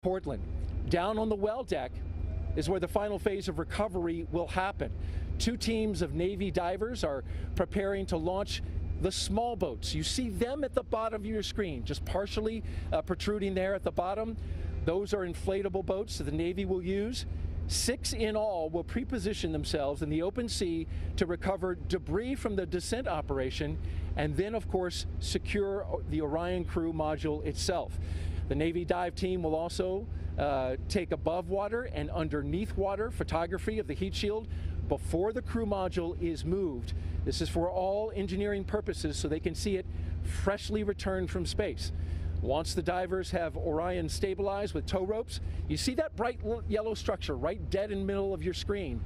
Portland. Down on the well deck is where the final phase of recovery will happen. Two teams of Navy divers are preparing to launch the small boats. You see them at the bottom of your screen, just partially protruding there at the bottom. Those are inflatable boats that the Navy will use. 6 in all will pre-position themselves in the open sea to recover debris from the descent operation and then, of course, secure the Orion crew module itself. The Navy dive team will also take above water and underneath water photography of the heat shield before the crew module is moved. This is for all engineering purposes so they can see it freshly returned from space. Once the divers have Orion stabilized with tow ropes, you see that bright yellow structure right dead in the middle of your screen.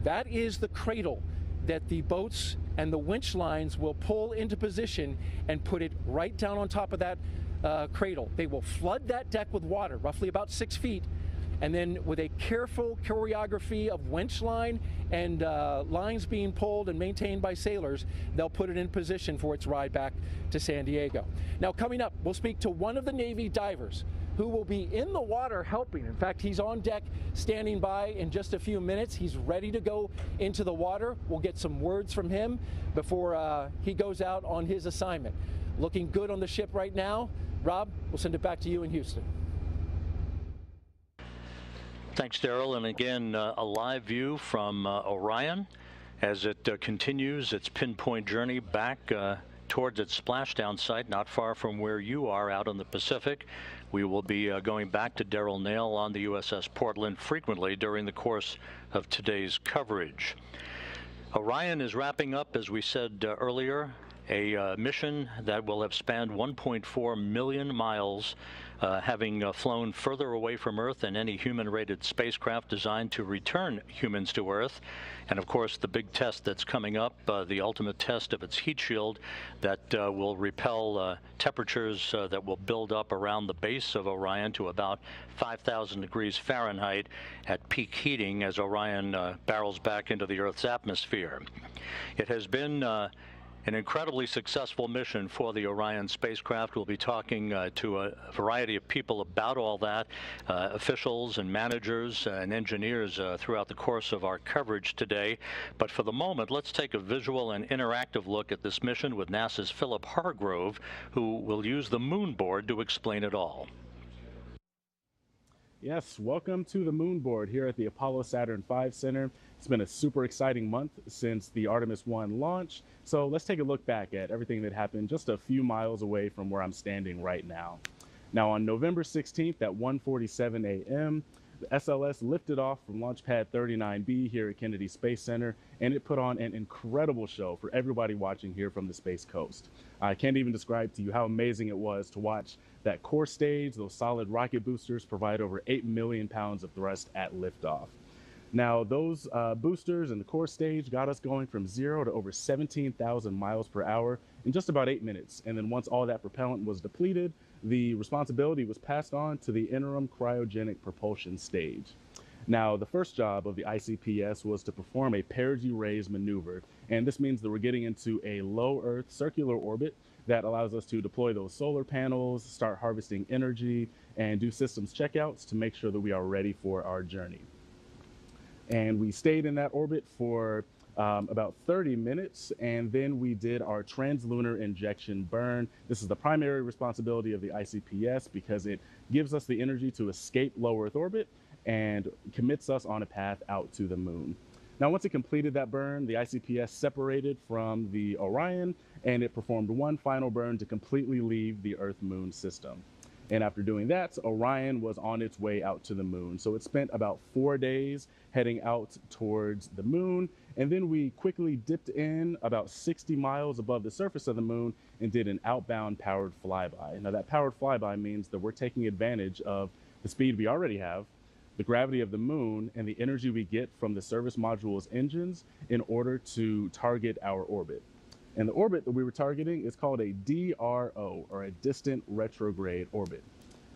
That is the cradle that the boats and the winch lines will pull into position and put it right down on top of that cradle. They will flood that deck with water, roughly about 6 feet, and then with a careful choreography of winch line and lines being pulled and maintained by sailors, they'll put it in position for its ride back to San Diego. Now, coming up, we'll speak to one of the Navy divers who will be in the water helping. In fact, he's on deck standing by in just a few minutes. He's ready to go into the water. We'll get some words from him before he goes out on his assignment. Looking good on the ship right now. Rob, we'll send it back to you in Houston. Thanks, Daryl. And again, a live view from Orion as it continues its pinpoint journey back towards its splashdown site, not far from where you are out in the Pacific. We will be going back to Daryl Nail on the USS Portland frequently during the course of today's coverage. Orion is wrapping up, as we said earlier, a mission that will have spanned 1.4 million miles, having flown further away from Earth than any human-rated spacecraft designed to return humans to Earth. And of course, the big test that's coming up, the ultimate test of its heat shield that will repel temperatures that will build up around the base of Orion to about 5,000 degrees Fahrenheit at peak heating as Orion barrels back into the Earth's atmosphere. It has been an incredibly successful mission for the Orion spacecraft. We'll be talking to a variety of people about all that, officials and managers and engineers throughout the course of our coverage today. But for the moment, let's take a visual and interactive look at this mission with NASA's Philip Hargrove, who will use the moon board to explain it all. Yes, welcome to the moon board here at the Apollo Saturn V Center. It's been a super exciting month since the Artemis 1 launch. So let's take a look back at everything that happened just a few miles away from where I'm standing right now. Now on November 16th at 1:47 a.m., the SLS lifted off from Launch Pad 39B here at Kennedy Space Center, and it put on an incredible show for everybody watching here from the Space Coast. I can't even describe to you how amazing it was to watch that core stage. Those solid rocket boosters provide over 8 million pounds of thrust at liftoff. Now, those boosters and the core stage got us going from 0 to over 17,000 miles per hour in just about 8 minutes. And then once all that propellant was depleted, the responsibility was passed on to the interim cryogenic propulsion stage. Now, the first job of the ICPS was to perform a perigee raise maneuver. And this means that we're getting into a low Earth circular orbit that allows us to deploy those solar panels, start harvesting energy, and do systems checkouts to make sure that we are ready for our journey. And we stayed in that orbit for about 30 minutes, and then we did our translunar injection burn. This is the primary responsibility of the ICPS because it gives us the energy to escape low Earth orbit and commits us on a path out to the moon. Now, once it completed that burn, the ICPS separated from the Orion, and it performed one final burn to completely leave the Earth-Moon system. And after doing that, Orion was on its way out to the moon. So it spent about 4 days heading out towards the moon. And then we quickly dipped in about 60 miles above the surface of the moon and did an outbound powered flyby. Now that powered flyby means that we're taking advantage of the speed we already have, the gravity of the moon, and the energy we get from the service module's engines in order to target our orbit. And the orbit that we were targeting is called a DRO, or a distant retrograde orbit.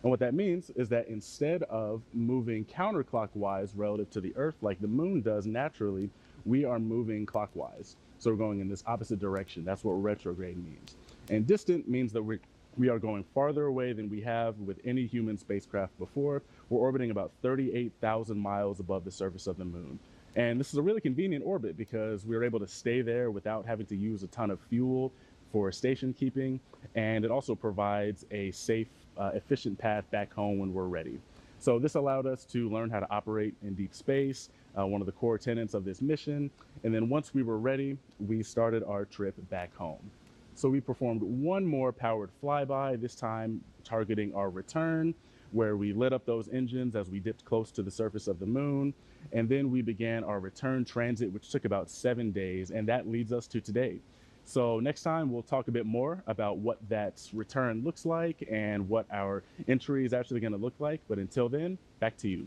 And what that means is that instead of moving counterclockwise relative to the Earth like the moon does naturally, we are moving clockwise. So we're going in this opposite direction. That's what retrograde means. And distant means that we're We are going farther away than we have with any human spacecraft before. We're orbiting about 38,000 miles above the surface of the moon. And this is a really convenient orbit because we're able to stay there without having to use a ton of fuel for station keeping. And it also provides a safe, efficient path back home when we're ready. So this allowed us to learn how to operate in deep space, one of the core tenets of this mission. And then once we were ready, we started our trip back home. So we performed one more powered flyby, this time targeting our return, where we lit up those engines as we dipped close to the surface of the moon. And then we began our return transit, which took about 7 days, and that leads us to today. So next time we'll talk a bit more about what that return looks like and what our entry is actually going to look like. But until then, back to you.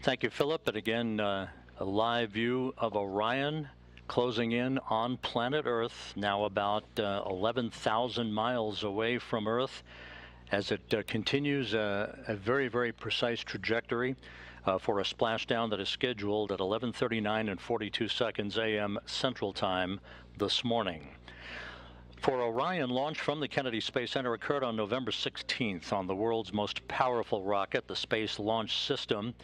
Thank you, Philip. And again, a live view of Orion closing in on planet Earth, now about 11,000 miles away from Earth, as it continues a very, very precise trajectory for a splashdown that is scheduled at 11:39 and 42 seconds a.m. Central Time this morning. For Orion, launch from the Kennedy Space Center occurred on November 16th on the world's most powerful rocket, the Space Launch System.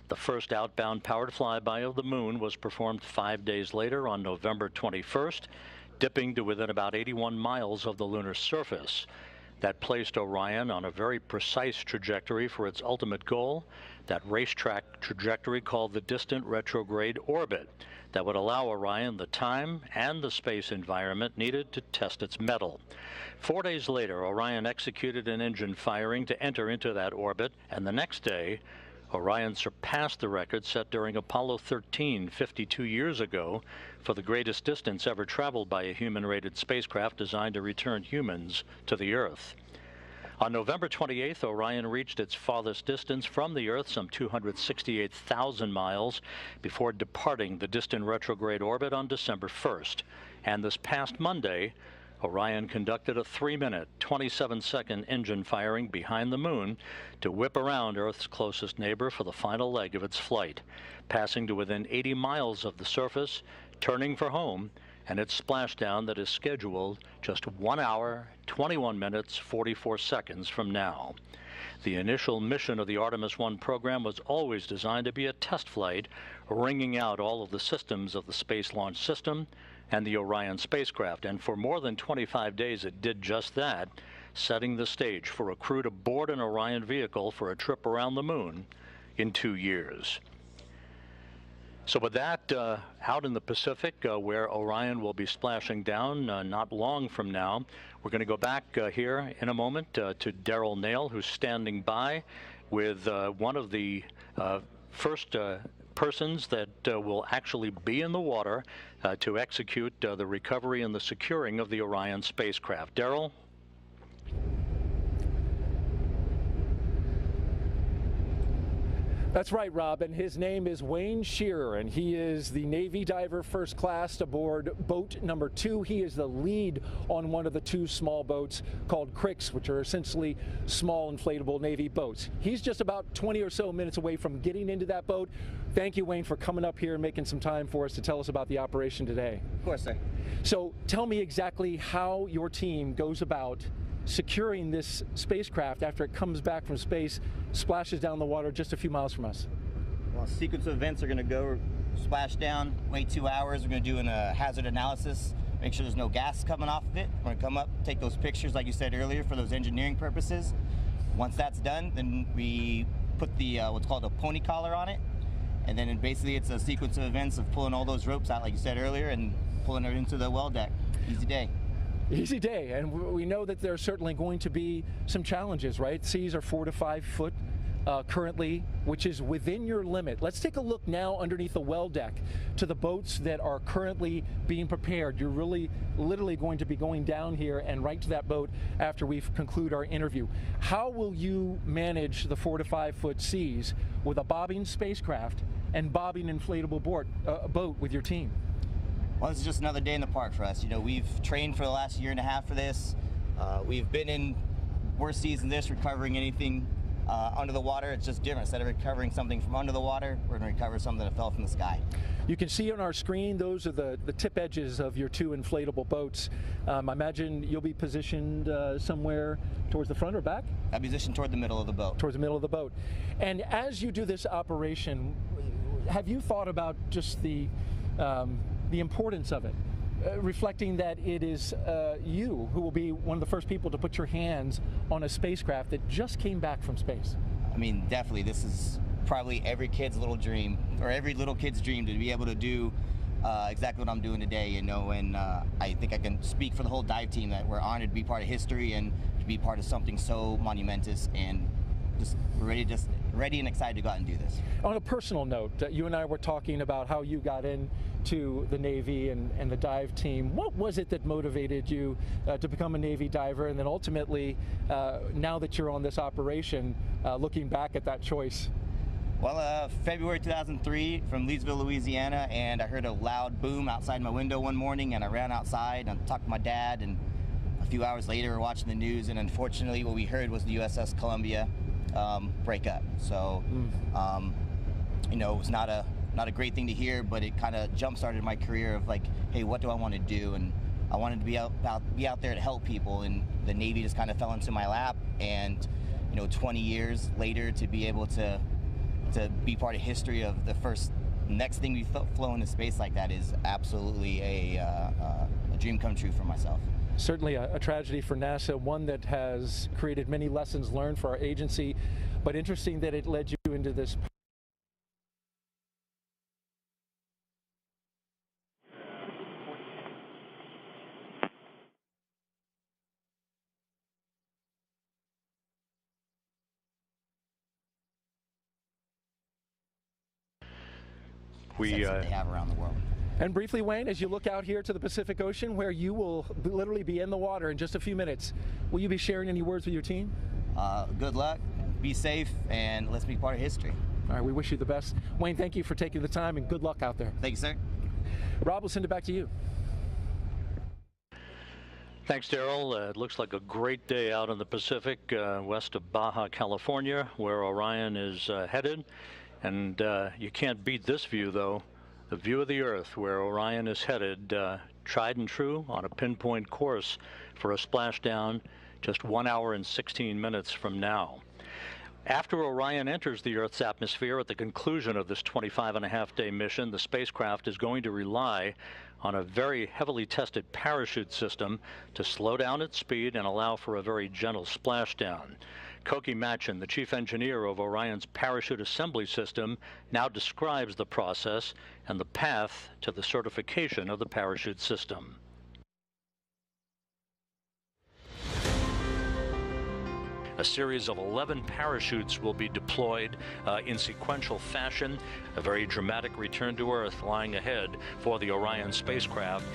The first outbound powered flyby of the moon was performed 5 days later on November 21st, dipping to within about 81 miles of the lunar surface. That placed Orion on a very precise trajectory for its ultimate goal, that racetrack trajectory called the distant retrograde orbit, that would allow Orion the time and the space environment needed to test its mettle. 4 days later, Orion executed an engine firing to enter into that orbit, and the next day, Orion surpassed the record set during Apollo 13 52 years ago for the greatest distance ever traveled by a human-rated spacecraft designed to return humans to the Earth. On November 28th, Orion reached its farthest distance from the Earth, some 268,000 miles, before departing the distant retrograde orbit on December 1st. And this past Monday, Orion conducted a 3-minute, 27-second engine firing behind the moon to whip around Earth's closest neighbor for the final leg of its flight, passing to within 80 miles of the surface, turning for home, and its splashdown that is scheduled just 1 hour, 21 minutes, 44 seconds from now. The initial mission of the Artemis I program was always designed to be a test flight, wringing out all of the systems of the Space Launch System and the Orion spacecraft, and for more than 25 days it did just that, setting the stage for a crew to board an Orion vehicle for a trip around the moon in 2 years. So with that, out in the Pacific, where Orion will be splashing down not long from now, we're going to go back here in a moment to Daryl Nail, who's standing by with one of the first persons that will actually be in the water to execute the recovery and the securing of the Orion spacecraft. Daryl? That's right, Rob, and his name is Wayne Shearer, and he is the Navy diver first class aboard boat number 2. He is the lead on one of the 2 small boats called Cricks, which are essentially small inflatable Navy boats. He's just about 20 or so minutes away from getting into that boat. Thank you, Wayne, for coming up here and making some time for us to tell us about the operation today. Of course, sir. So tell me exactly how your team goes about securing this spacecraft after it comes back from space, splashes down the water just a few miles from us. Well, sequence of events are going to go splash down, wait 2 hours. We're going to do a hazard analysis, make sure there's no gas coming off of it. We're going to come up, take those pictures like you said earlier for those engineering purposes. Once that's done, then we put the what's called a pony collar on it, and then basically it's a sequence of events of pulling all those ropes out like you said earlier and pulling it into the well deck. Easy day. Easy day, and we know that there's certainly going to be some challenges, right? Seas are 4 to 5 foot currently, which is within your limit. Let's take a look now underneath the well deck to the boats that are currently being prepared. You're really literally going to be going down here and right to that boat after we conclude our interview. How will you manage the 4 to 5 foot seas with a bobbing spacecraft and bobbing inflatable boat with your team? Well, this is just another day in the park for us. You know, we've trained for the last 1.5 years for this. We've been in worse seas than this, recovering anything Under the water, it's just different. Instead of recovering something from under the water, we're going to recover something that fell from the sky. You can see on our screen, those are the tip edges of your two inflatable boats. I imagine you'll be positioned somewhere towards the front or back? I'll be positioned toward the middle of the boat. Towards the middle of the boat. And as you do this operation, have you thought about just the importance of it? Reflecting that it is you who will be one of the first people to put your hands on a spacecraft that just came back from space. I mean, definitely, this is probably every kid's little dream, or every little kid's dream, to be able to do exactly what I'm doing today, you know, and I think I can speak for the whole dive team that we're honored to be part of history and to be part of something so monumentous, and just ready and excited to go out and do this. On a personal note, you and I were talking about how you got into the Navy and the dive team. What was it that motivated you to become a Navy diver, and then ultimately, now that you're on this operation, looking back at that choice? Well, February 2003 from Leesville, Louisiana, and I heard a loud boom outside my window one morning, and I ran outside and talked to my dad, and a few hours later we're watching the news, and unfortunately what we heard was the USS Columbia break up. So, you know, it was not a great thing to hear, but it kind of jump-started my career of like, hey, what do I want to do? And I wanted to be out there to help people, and the Navy just kind of fell into my lap. And you know, 20 years later, to be able to be part of history of the next thing we've flown into space like that is absolutely a dream come true for myself. Certainly a tragedy for NASA, one that has created many lessons learned for our agency, but interesting that it led you into this. They have around the world. And briefly, Wayne, as you look out here to the Pacific Ocean, where you will literally be in the water in just a few minutes, will you be sharing any words with your team? Good luck, be safe, and let's be part of history. All right, we wish you the best. Wayne, thank you for taking the time, and good luck out there. Thank you, sir. Rob, we'll send it back to you. Thanks, Daryl. It looks like a great day out in the Pacific, west of Baja, California, where Orion is headed. And you can't beat this view, though. The view of the Earth, where Orion is headed, tried and true on a pinpoint course for a splashdown just 1 hour and 16 minutes from now. After Orion enters the Earth's atmosphere at the conclusion of this 25-and-a-half-day mission, the spacecraft is going to rely on a very heavily tested parachute system to slow down its speed and allow for a very gentle splashdown. Koki Machin, the chief engineer of Orion's parachute assembly system, now describes the process and the path to the certification of the parachute system. A series of 11 parachutes will be deployed in sequential fashion. A very dramatic return to Earth lying ahead for the Orion spacecraft.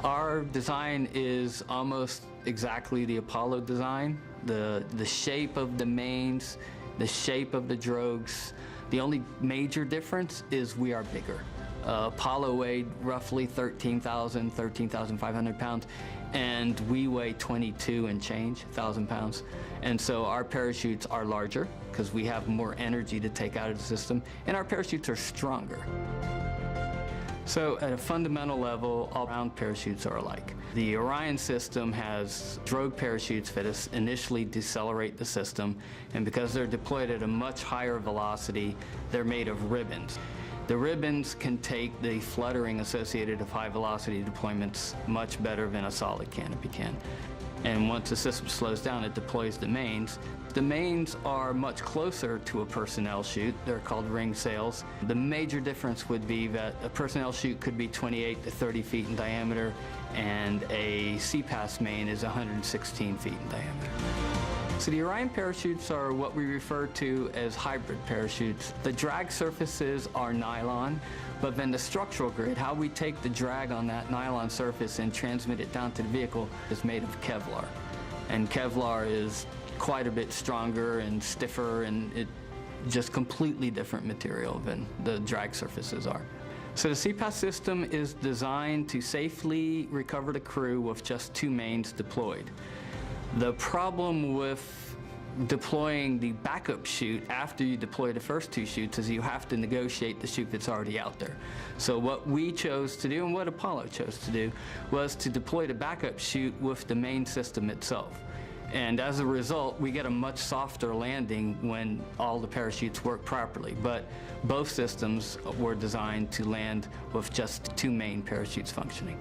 Our design is almost exactly the Apollo design. The shape of the mains, the shape of the drogues. The only major difference is we are bigger. Apollo weighed roughly 13,500 pounds, and we weigh 22 and change thousand pounds. And so our parachutes are larger because we have more energy to take out of the system, and our parachutes are stronger. So at a fundamental level, all round parachutes are alike. The Orion system has drogue parachutes that initially decelerate the system, and because they're deployed at a much higher velocity, they're made of ribbons. The ribbons can take the fluttering associated with high velocity deployments much better than a solid canopy can. And once the system slows down, it deploys the mains. The mains are much closer to a personnel chute. They're called ring sails. The major difference would be that a personnel chute could be 28 to 30 feet in diameter, and a CPAS main is 116 feet in diameter. So the Orion parachutes are what we refer to as hybrid parachutes. The drag surfaces are nylon, but then the structural grid, how we take the drag on that nylon surface and transmit it down to the vehicle, is made of Kevlar. And Kevlar is quite a bit stronger and stiffer, and it just completely different material than the drag surfaces are. So the CPAS system is designed to safely recover the crew with just 2 mains deployed. The problem with deploying the backup chute after you deploy the first two chutes is you have to negotiate the chute that's already out there. So what we chose to do and what Apollo chose to do was to deploy the backup chute with the main system itself. And as a result, we get a much softer landing when all the parachutes work properly. But both systems were designed to land with just two main parachutes functioning.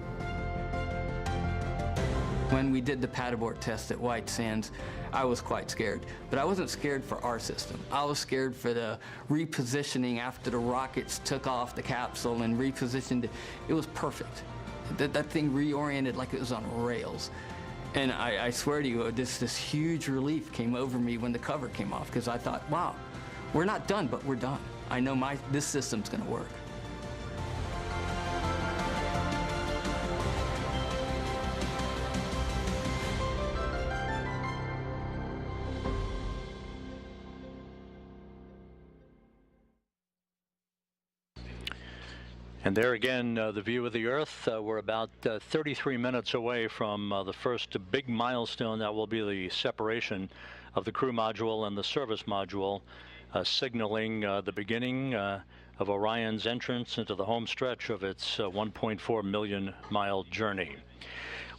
When we did the pad abort test at White Sands, I was quite scared. But I wasn't scared for our system. I was scared for the repositioning after the rockets took off the capsule and repositioned it. It was perfect. That thing reoriented like it was on rails. And I swear to you, this huge relief came over me when the cover came off, because I thought, wow, we're not done, but we're done. I know this system's going to work. And there again, the view of the Earth. We're about 33 minutes away from the first big milestone that will be the separation of the crew module and the service module, signaling the beginning of Orion's entrance into the home stretch of its 1.4 million mile journey.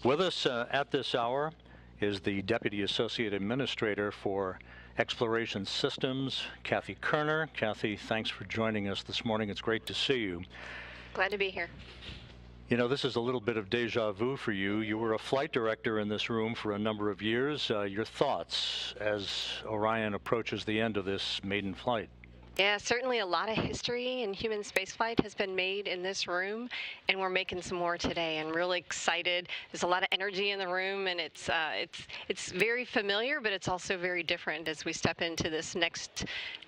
With us at this hour is the Deputy Associate Administrator for Exploration Systems, Kathy Kerner. Kathy, thanks for joining us this morning. It's great to see you. Glad to be here. You know, this is a little bit of deja vu for you. You were a flight director in this room for a number of years. Your thoughts as Orion approaches the end of this maiden flight? Yeah, certainly a lot of history in human spaceflight has been made in this room, and we're making some more today. And really excited. There's a lot of energy in the room, and it's very familiar, but it's also very different as we step into this next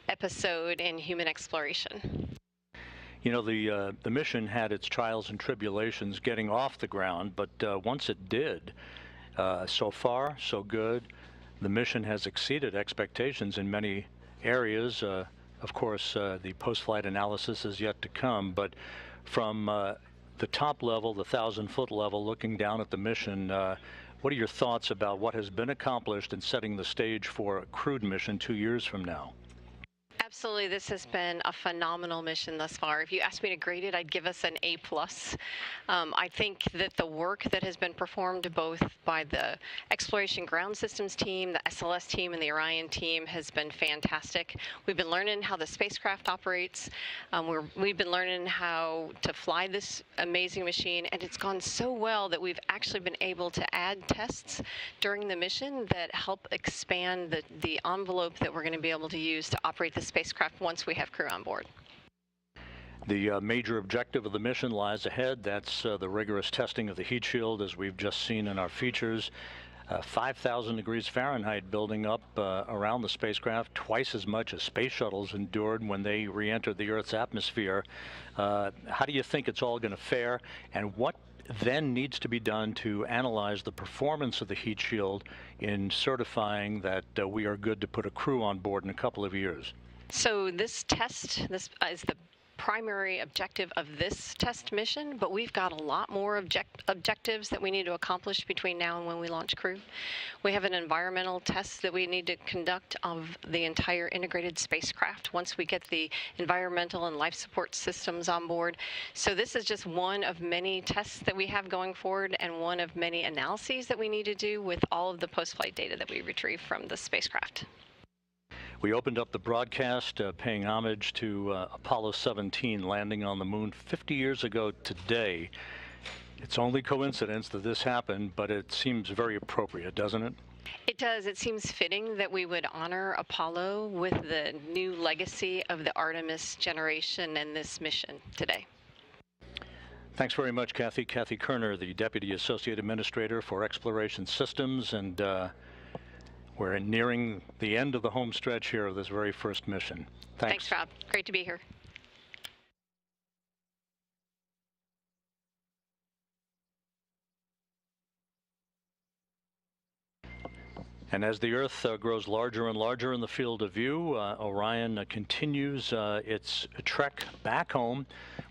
episode in human exploration. You know, the mission had its trials and tribulations getting off the ground, but once it did, so far, so good. The mission has exceeded expectations in many areas. Of course, the post-flight analysis is yet to come, but from the top level, the 1,000-foot level, looking down at the mission, what are your thoughts about what has been accomplished in setting the stage for a crewed mission 2 years from now? Absolutely, this has been a phenomenal mission thus far. If you asked me to grade it, I'd give us an A+. I think that the work that has been performed both by the Exploration Ground Systems team, the SLS team, and the Orion team has been fantastic. We've been learning how the spacecraft operates. We've been learning how to fly this amazing machine, and it's gone so well that we've actually been able to add tests during the mission that help expand the envelope that we're going to be able to use to operate the spacecraft once we have crew on board. The major objective of the mission lies ahead. That's the rigorous testing of the heat shield, as we've just seen in our features. 5,000 degrees Fahrenheit building up around the spacecraft, twice as much as space shuttles endured when they re-entered the Earth's atmosphere. How do you think it's all going to fare, and what then needs to be done to analyze the performance of the heat shield in certifying that we are good to put a crew on board in a couple of years? So this test, this is the primary objective of this test mission, but we've got a lot more objectives that we need to accomplish between now and when we launch crew. We have an environmental test that we need to conduct of the entire integrated spacecraft once we get the environmental and life support systems on board. So this is just one of many tests that we have going forward and one of many analyses that we need to do with all of the post-flight data that we retrieve from the spacecraft. We opened up the broadcast paying homage to Apollo 17 landing on the moon 50 years ago today. It's only coincidence that this happened, but it seems very appropriate, doesn't it? It does. It seems fitting that we would honor Apollo with the new legacy of the Artemis generation and this mission today. Thanks very much, Kathy. Kathy Kerner, the Deputy Associate Administrator for Exploration Systems, and we're nearing the end of the home stretch here of this very first mission. Thanks. Thanks, Rob. Great to be here. And as the Earth grows larger and larger in the field of view, Orion continues its trek back home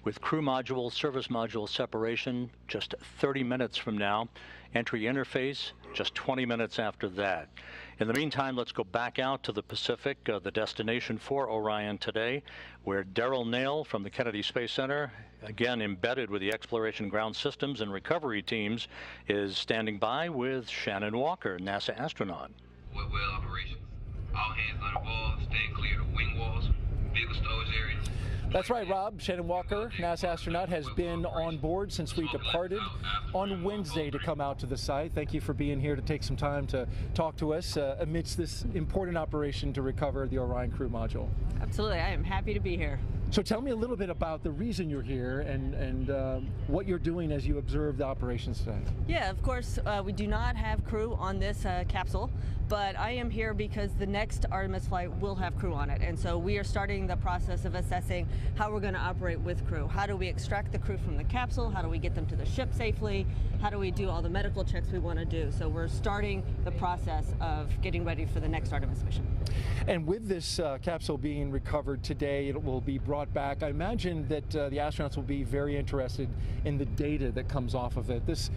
with crew module, service module separation just 30 minutes from now. Entry interface just 20 minutes after that. In the meantime, let's go back out to the Pacific, the destination for Orion today, where Darrell Nail from the Kennedy Space Center, again embedded with the Exploration Ground Systems and Recovery teams, is standing by with Shannon Walker, NASA astronaut. Well operations. All hands on the ball, staying clear of wing walls, vehicle storage areas. That's right, Rob. Shannon Walker, NASA astronaut, has been on board since we departed on Wednesday to come out to the site. Thank you for being here to take some time to talk to us amidst this important operation to recover the Orion crew module. Absolutely. I am happy to be here. So tell me a little bit about the reason you're here and what you're doing as you observe the operations today. Yeah, of course, we do not have crew on this capsule, but I am here because the next Artemis flight will have crew on it. And so we are starting the process of assessing how we're going to operate with crew. How do we extract the crew from the capsule? How do we get them to the ship safely? How do we do all the medical checks we want to do? So we're starting the process of getting ready for the next Artemis mission. And with this capsule being recovered today, it will be brought back. I imagine that the astronauts will be very interested in the data that comes off of it. This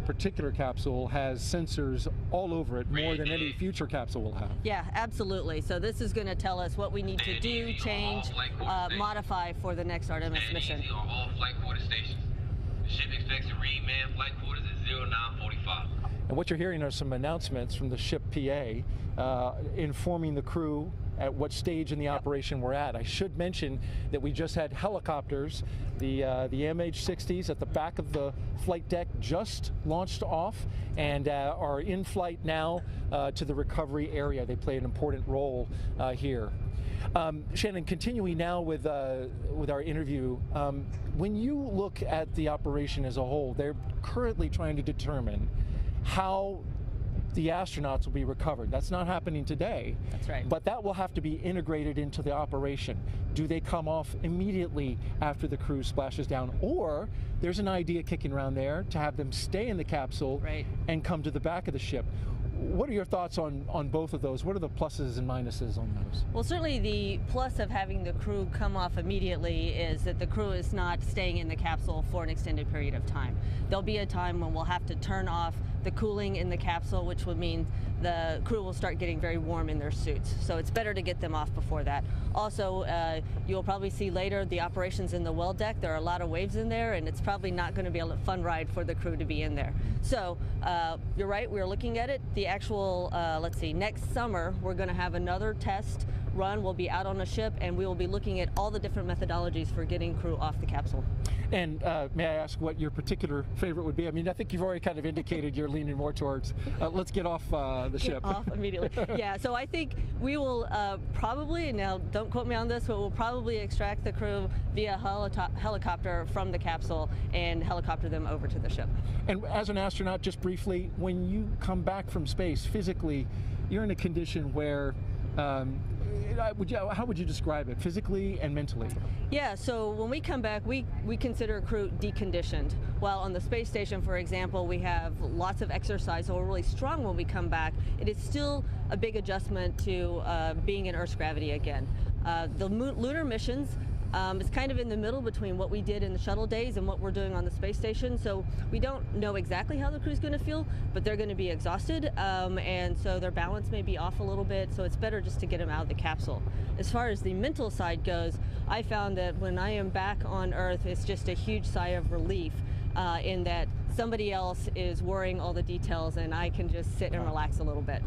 particular capsule has sensors all over it, more than any future capsule will have. Yeah, absolutely. So this is going to tell us what we need to do, change, modify for the next Artemis mission. On all flight quarter stations. The ship expects to read manned flight quarters at 0945. And what you're hearing are some announcements from the ship PA informing the crew at what stage in the operation we're at. I should mention that we just had helicopters, the MH-60s at the back of the flight deck just launched off and are in flight now to the recovery area. They play an important role here. Shannon, continuing now with our interview, when you look at the operation as a whole, they're currently trying to determine how the astronauts will be recovered. That's not happening today. That's right. But that will have to be integrated into the operation. Do they come off immediately after the crew splashes down? Or there's an idea kicking around there to have them stay in the capsule and come to the back of the ship. What are your thoughts on both of those? What are the pluses and minuses on those? Well, certainly the plus of having the crew come off immediately is that the crew is not staying in the capsule for an extended period of time. There'll be a time when we'll have to turn off the cooling in the capsule, which would mean the crew will start getting very warm in their suits. So it's better to get them off before that. Also, you'll probably see later the operations in the well deck. There are a lot of waves in there, and it's probably not going to be a fun ride for the crew to be in there. So you're right, we're looking at it. The actual, let's see, next summer, we're going to have another test run. We'll be out on a ship, and we will be looking at all the different methodologies for getting crew off the capsule. And may I ask what your particular favorite would be? I mean, I think you've already kind of indicated you're leaning more towards let's get off the ship. Off immediately. Yeah, so I think we will probably, now don't quote me on this, but we'll probably extract the crew via helicopter from the capsule and helicopter them over to the ship. And as an astronaut, just briefly, when you come back from space, physically, you're in a condition where how would you describe it, physically and mentally? Yeah, so when we come back, we consider crew deconditioned. While on the space station, for example, we have lots of exercise, so we're really strong when we come back. It is still a big adjustment to being in Earth's gravity again. The lunar missions, it's kind of in the middle between what we did in the shuttle days and what we're doing on the space station. So we don't know exactly how the crew's going to feel, but they're going to be exhausted, and so their balance may be off a little bit. So it's better just to get them out of the capsule. As far as the mental side goes, I found that when I am back on Earth, it's just a huge sigh of relief in that somebody else is worrying all the details, and I can just sit and relax a little bit.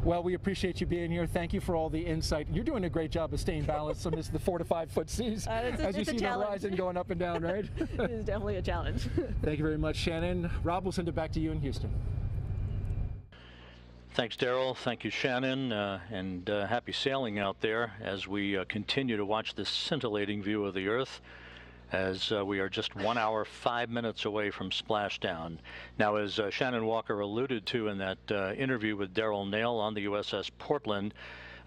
Well, we appreciate you being here. Thank you for all the insight. You're doing a great job of staying balanced amidst the 4 to 5 foot seas as you see the horizon going up and down, right? It is definitely a challenge. Thank you very much, Shannon. Rob, we'll send it back to you in Houston. Thanks, Darrell. Thank you, Shannon, and happy sailing out there as we continue to watch this scintillating view of the Earth, as we are just 1 hour, 5 minutes away from splashdown. Now, as Shannon Walker alluded to in that interview with Darrell Nail on the USS Portland,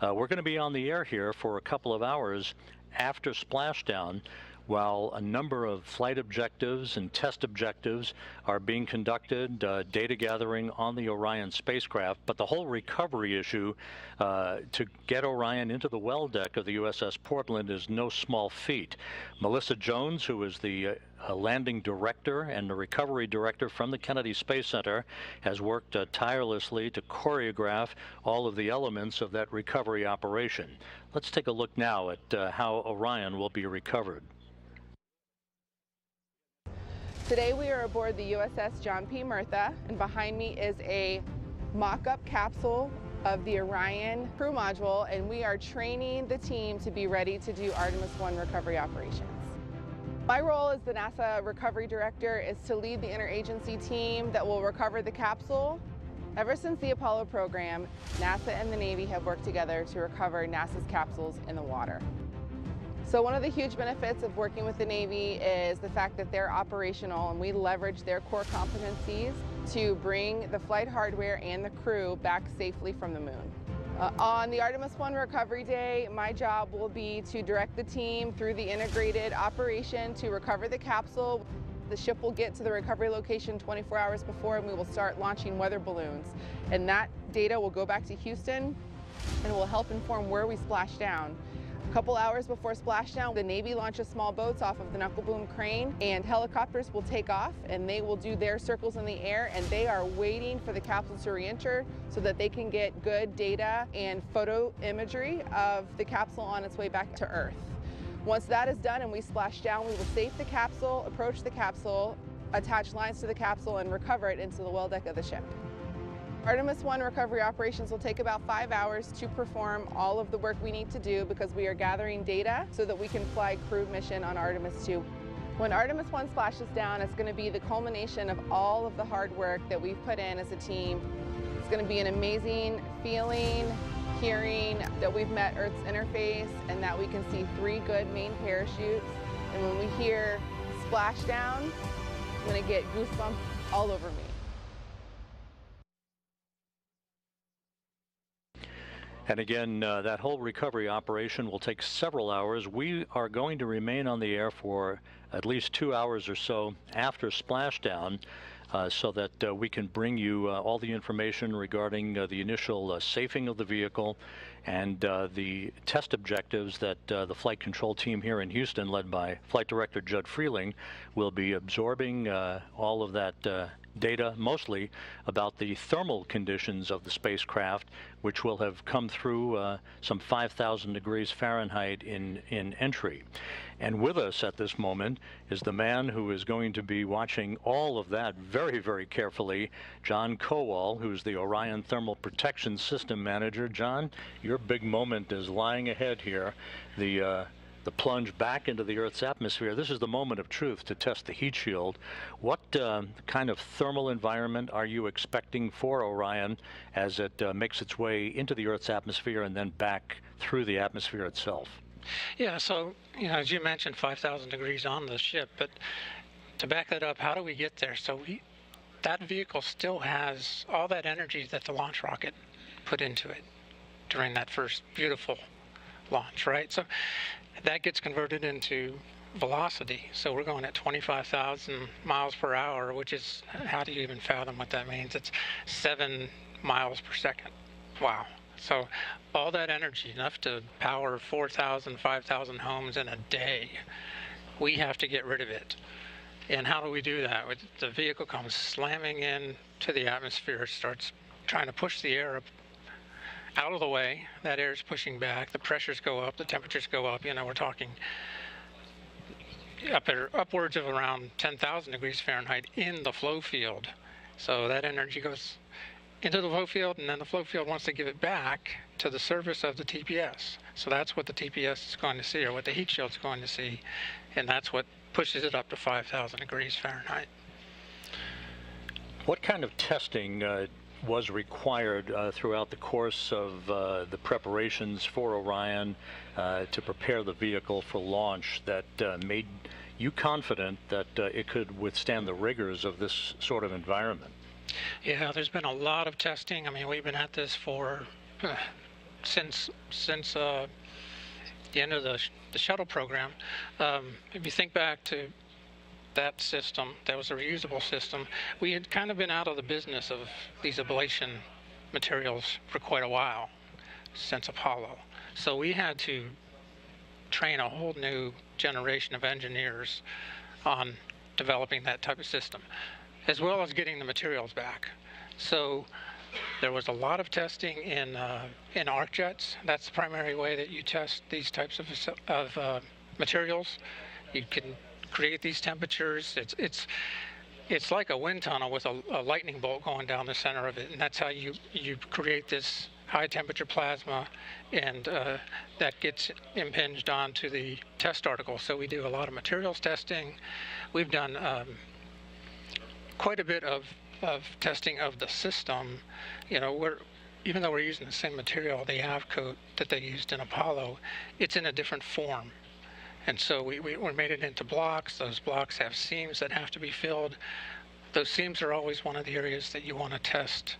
we're going to be on the air here for a couple of hours after splashdown while a number of flight objectives and test objectives are being conducted, data gathering on the Orion spacecraft. But the whole recovery issue to get Orion into the well deck of the USS Portland is no small feat. Melissa Jones, who is the landing director and the recovery director from the Kennedy Space Center, has worked tirelessly to choreograph all of the elements of that recovery operation. Let's take a look now at how Orion will be recovered. Today we are aboard the USS John P. Murtha, and behind me is a mock-up capsule of the Orion crew module, and we are training the team to be ready to do Artemis I recovery operations. My role as the NASA Recovery Director is to lead the interagency team that will recover the capsule. Ever since the Apollo program, NASA and the Navy have worked together to recover NASA's capsules in the water. So one of the huge benefits of working with the Navy is the fact that they're operational and we leverage their core competencies to bring the flight hardware and the crew back safely from the moon. On the Artemis I recovery day, my job will be to direct the team through the integrated operation to recover the capsule. The ship will get to the recovery location 24 hours before, and we will start launching weather balloons. And that data will go back to Houston and will help inform where we splash down. A couple hours before splashdown, the Navy launches small boats off of the knuckle boom crane, and helicopters will take off and they will do their circles in the air, and they are waiting for the capsule to re-enter so that they can get good data and photo imagery of the capsule on its way back to Earth. Once that is done and we splash down, we will safe the capsule, approach the capsule, attach lines to the capsule, and recover it into the well deck of the ship. Artemis I recovery operations will take about 5 hours to perform all of the work we need to do because we are gathering data so that we can fly crewed mission on Artemis II. When Artemis I splashes down, it's going to be the culmination of all of the hard work that we've put in as a team. It's going to be an amazing feeling, hearing that we've met Earth's interface and that we can see 3 good main parachutes. And when we hear splashdown, I'm going to get goosebumps all over me. And again, that whole recovery operation will take several hours. We are going to remain on the air for at least 2 hours or so after splashdown so that we can bring you all the information regarding the initial safing of the vehicle and the test objectives that the flight control team here in Houston, led by Flight Director Judd Freeling, will be absorbing all of that data, mostly about the thermal conditions of the spacecraft, which will have come through some 5,000 degrees Fahrenheit in entry. And with us at this moment is the man who is going to be watching all of that very, very carefully, John Kowal, who's the Orion Thermal Protection System Manager. John, your big moment is lying ahead here. The plunge back into the Earth's atmosphere. This is the moment of truth to test the heat shield. What kind of thermal environment are you expecting for Orion as it makes its way into the Earth's atmosphere and then back through the atmosphere itself? Yeah, so, as you mentioned, 5,000 degrees on the ship, but to back that up, how do we get there? So that vehicle still has all that energy that the launch rocket put into it during that first beautiful launch, right? So that gets converted into velocity. So we're going at 25,000 miles per hour, which is, how do you even fathom what that means? It's 7 miles per second. Wow. So all that energy, enough to power 4,000, 5,000 homes in a day, we have to get rid of it. And how do we do that? The vehicle comes slamming into the atmosphere, starts trying to push the air up out of the way. That air is pushing back, the pressures go up, the temperatures go up. We're talking upwards of around 10,000 degrees Fahrenheit in the flow field. So that energy goes into the flow field, and then the flow field wants to give it back to the surface of the TPS. So that's what the TPS is going to see, or what the heat shield is going to see, and that's what pushes it up to 5,000 degrees Fahrenheit. What kind of testing was required throughout the course of the preparations for Orion to prepare the vehicle for launch that made you confident that it could withstand the rigors of this sort of environment? Yeah, there's been a lot of testing. I mean, we've been at this for since the end of the shuttle program, if you think back to that system, that was a reusable system, we had kind of been out of the business of these ablation materials for quite a while, since Apollo. So we had to train a whole new generation of engineers on developing that type of system, as well as getting the materials back. So there was a lot of testing in arc jets. That's the primary way that you test these types of materials. You can create these temperatures. It's like a wind tunnel with a lightning bolt going down the center of it, and that's how you create this high temperature plasma, and that gets impinged onto the test article. So we do a lot of materials testing. We've done quite a bit of testing of the system. You know, even though we're using the same material, the AVCoat that they used in Apollo, it's in a different form. And so we made it into blocks. Those blocks have seams that have to be filled. Those seams are always one of the areas that you want to test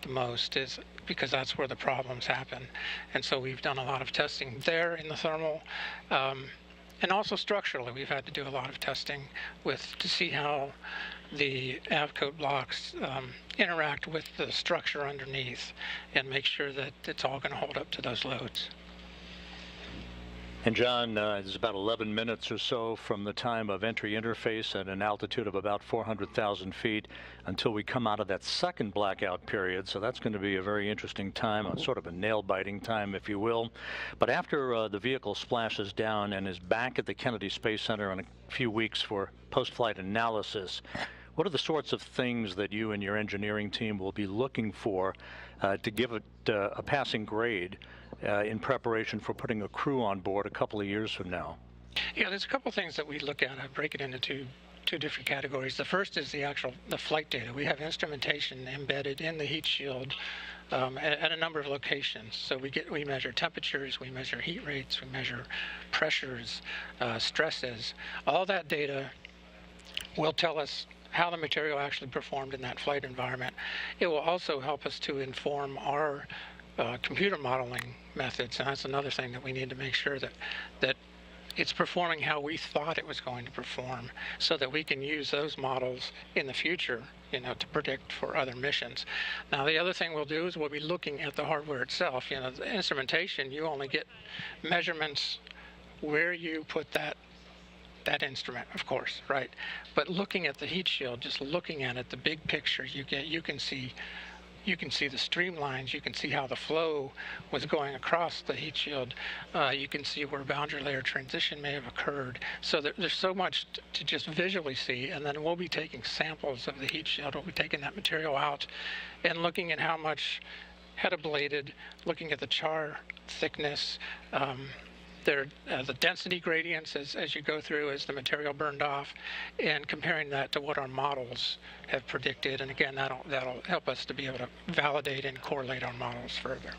the most, is because that's where the problems happen. And so we've done a lot of testing there in the thermal. And also structurally, we've had to do a lot of testing to see how the AVCoat blocks interact with the structure underneath and make sure that it's all going to hold up to those loads. And John, it's about 11 minutes or so from the time of entry interface at an altitude of about 400,000 feet until we come out of that second blackout period. So that's going to be a very interesting time, sort of a nail-biting time, if you will. But after the vehicle splashes down and is back at the Kennedy Space Center in a few weeks for post-flight analysis, what are the sorts of things that you and your engineering team will be looking for to give it a passing grade in preparation for putting a crew on board a couple of years from now? Yeah, there's a couple things that we look at. I break it into two different categories. The first is the flight data. We have instrumentation embedded in the heat shield at a number of locations. So we measure temperatures, we measure heat rates, we measure pressures, stresses. All that data will tell us how the material actually performed in that flight environment. It will also help us to inform our computer modeling methods, and that's another thing that we need to make sure that it's performing how we thought it was going to perform, so that we can use those models in the future, you know, to predict for other missions. Now, the other thing we'll do is we'll be looking at the hardware itself. You know, the instrumentation, you only get measurements where you put that instrument, of course, right? But looking at the heat shield, just looking at it, the big picture, you can see the streamlines, you can see how the flow was going across the heat shield, you can see where boundary layer transition may have occurred. So there's so much to just visually see, and then we'll be taking samples of the heat shield, we'll be taking that material out and looking at how much had ablated, looking at the char thickness, the density gradients as you go through as the material burned off, and comparing that to what our models have predicted. And again, that'll help us to be able to validate and correlate our models further.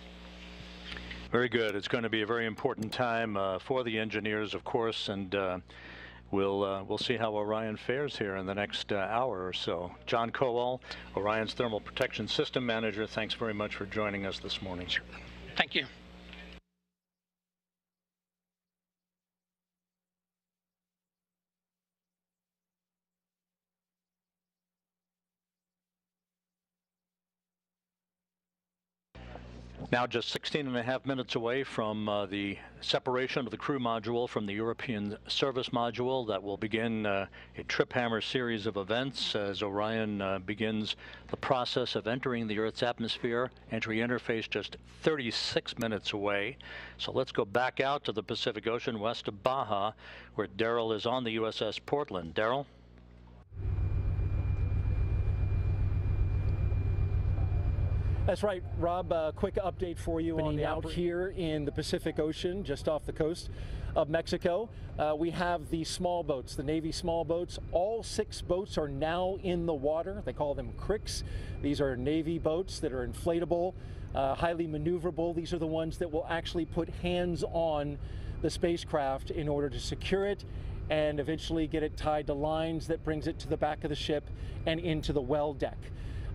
Very good. It's going to be a very important time for the engineers, of course, and we'll see how Orion fares here in the next hour or so. John Kowal, Orion's Thermal Protection System Manager, thanks very much for joining us this morning. Sure. Thank you. Now just 16.5 minutes away from the separation of the crew module from the European service module that will begin a trip hammer series of events as Orion begins the process of entering the Earth's atmosphere. Entry interface just 36 minutes away. So let's go back out to the Pacific Ocean west of Baja, where Daryl is on the USS Portland. Daryl? That's right, Rob. A quick update for you on out here in the Pacific Ocean, just off the coast of Mexico. We have the small boats, the Navy small boats. All 6 boats are now in the water. They call them cricks. These are Navy boats that are inflatable, highly maneuverable. These are the ones that will actually put hands on the spacecraft in order to secure it and eventually get it tied to lines that brings it to the back of the ship and into the well deck.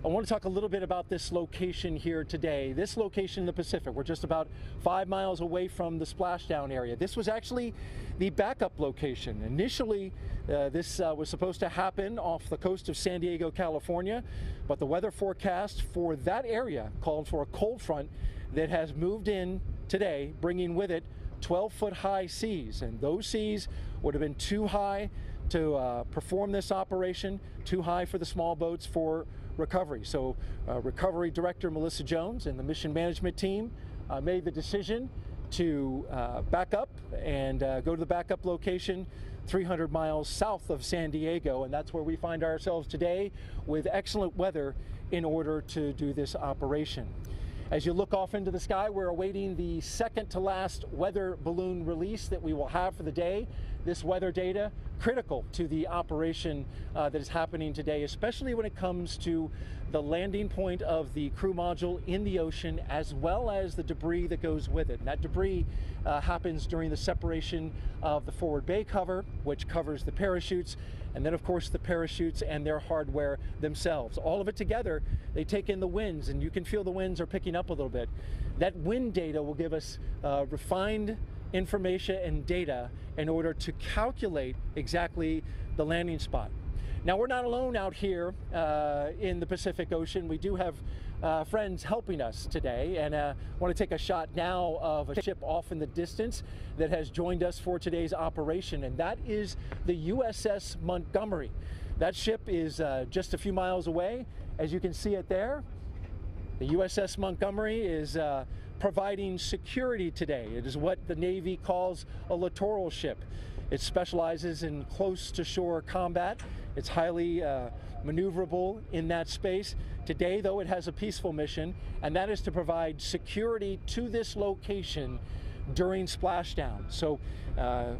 I want to talk a little bit about this location here today. This location in the Pacific, we're just about 5 miles away from the splashdown area. This was actually the backup location. Initially, this was supposed to happen off the coast of San Diego, California, but the weather forecast for that area called for a cold front that has moved in today, bringing with it 12-foot high seas, and those seas would have been too high to perform this operation, too high for the small boats for recovery. So Recovery Director Melissa Jones and the mission management team made the decision to back up and go to the backup location 300 miles south of San Diego, and that's where we find ourselves today with excellent weather in order to do this operation. As you look off into the sky, we're awaiting the second to last weather balloon release that we will have for the day. This weather data critical to the operation that is happening today, especially when it comes to the landing point of the crew module in the ocean, as well as the debris that goes with it. And that debris happens during the separation of the forward bay cover, which covers the parachutes, and then of course the parachutes and their hardware themselves. All of it together, they take in the winds, and you can feel the winds are picking up a little bit. That wind data will give us refined information and data in order to calculate exactly the landing spot. Now, we're not alone out here in the Pacific Ocean. We do have friends helping us today, and I want to take a shot now of a ship off in the distance that has joined us for today's operation, and that is the USS Montgomery. That ship is just a few miles away. As you can see it there, the USS Montgomery is providing security today. It is what the Navy calls a littoral ship. It specializes in close to shore combat. It's highly maneuverable in that space. Today, though, it has a peaceful mission, and that is to provide security to this location during splashdown. So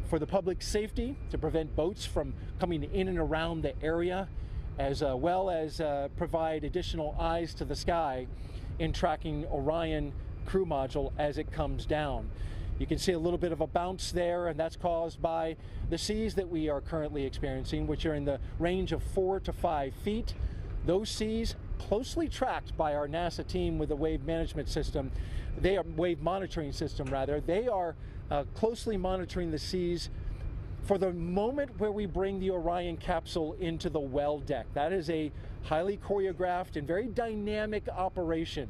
for the public safety, to prevent boats from coming in and around the area, as well as provide additional eyes to the sky in tracking Orion crew module as it comes down. You can see a little bit of a bounce there, and that's caused by the seas that we are currently experiencing, which are in the range of 4 to 5 feet. Those seas, closely tracked by our NASA team with the wave management system, they are wave monitoring system rather. They are closely monitoring the seas for the moment where we bring the Orion capsule into the well deck. That is a highly choreographed and very dynamic operation.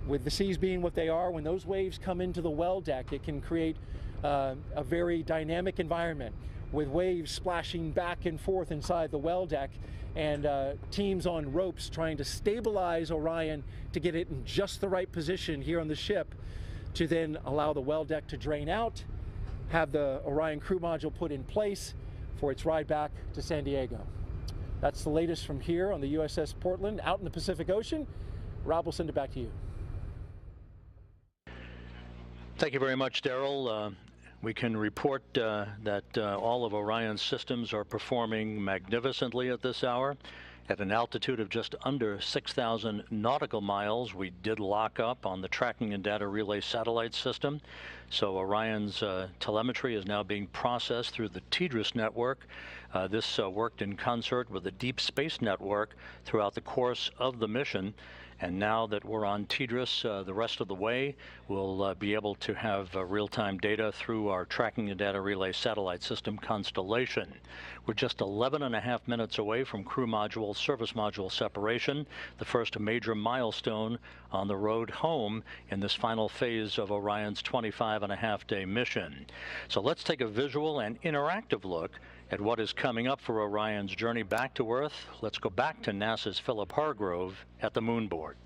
With the seas being what they are, when those waves come into the well deck, it can create a very dynamic environment with waves splashing back and forth inside the well deck, and teams on ropes trying to stabilize Orion to get it in just the right position here on the ship to then allow the well deck to drain out, have the Orion crew module put in place for its ride back to San Diego. That's the latest from here on the USS Portland out in the Pacific Ocean. Rob will send it back to you. Thank you very much, Daryl. We can report that all of Orion's systems are performing magnificently at this hour. At an altitude of just under 6,000 nautical miles, we did lock up on the tracking and data relay satellite system. So Orion's telemetry is now being processed through the TDRS network. This worked in concert with the Deep Space Network throughout the course of the mission. And now that we're on TDRS the rest of the way, we'll be able to have real-time data through our tracking and data relay satellite system constellation. We're just 11.5 minutes away from crew module, service module separation, the first major milestone on the road home in this final phase of Orion's 25.5-day mission. So let's take a visual and interactive look at what is coming up for Orion's journey back to Earth. Let's go back to NASA's Philip Hargrove at the moon board.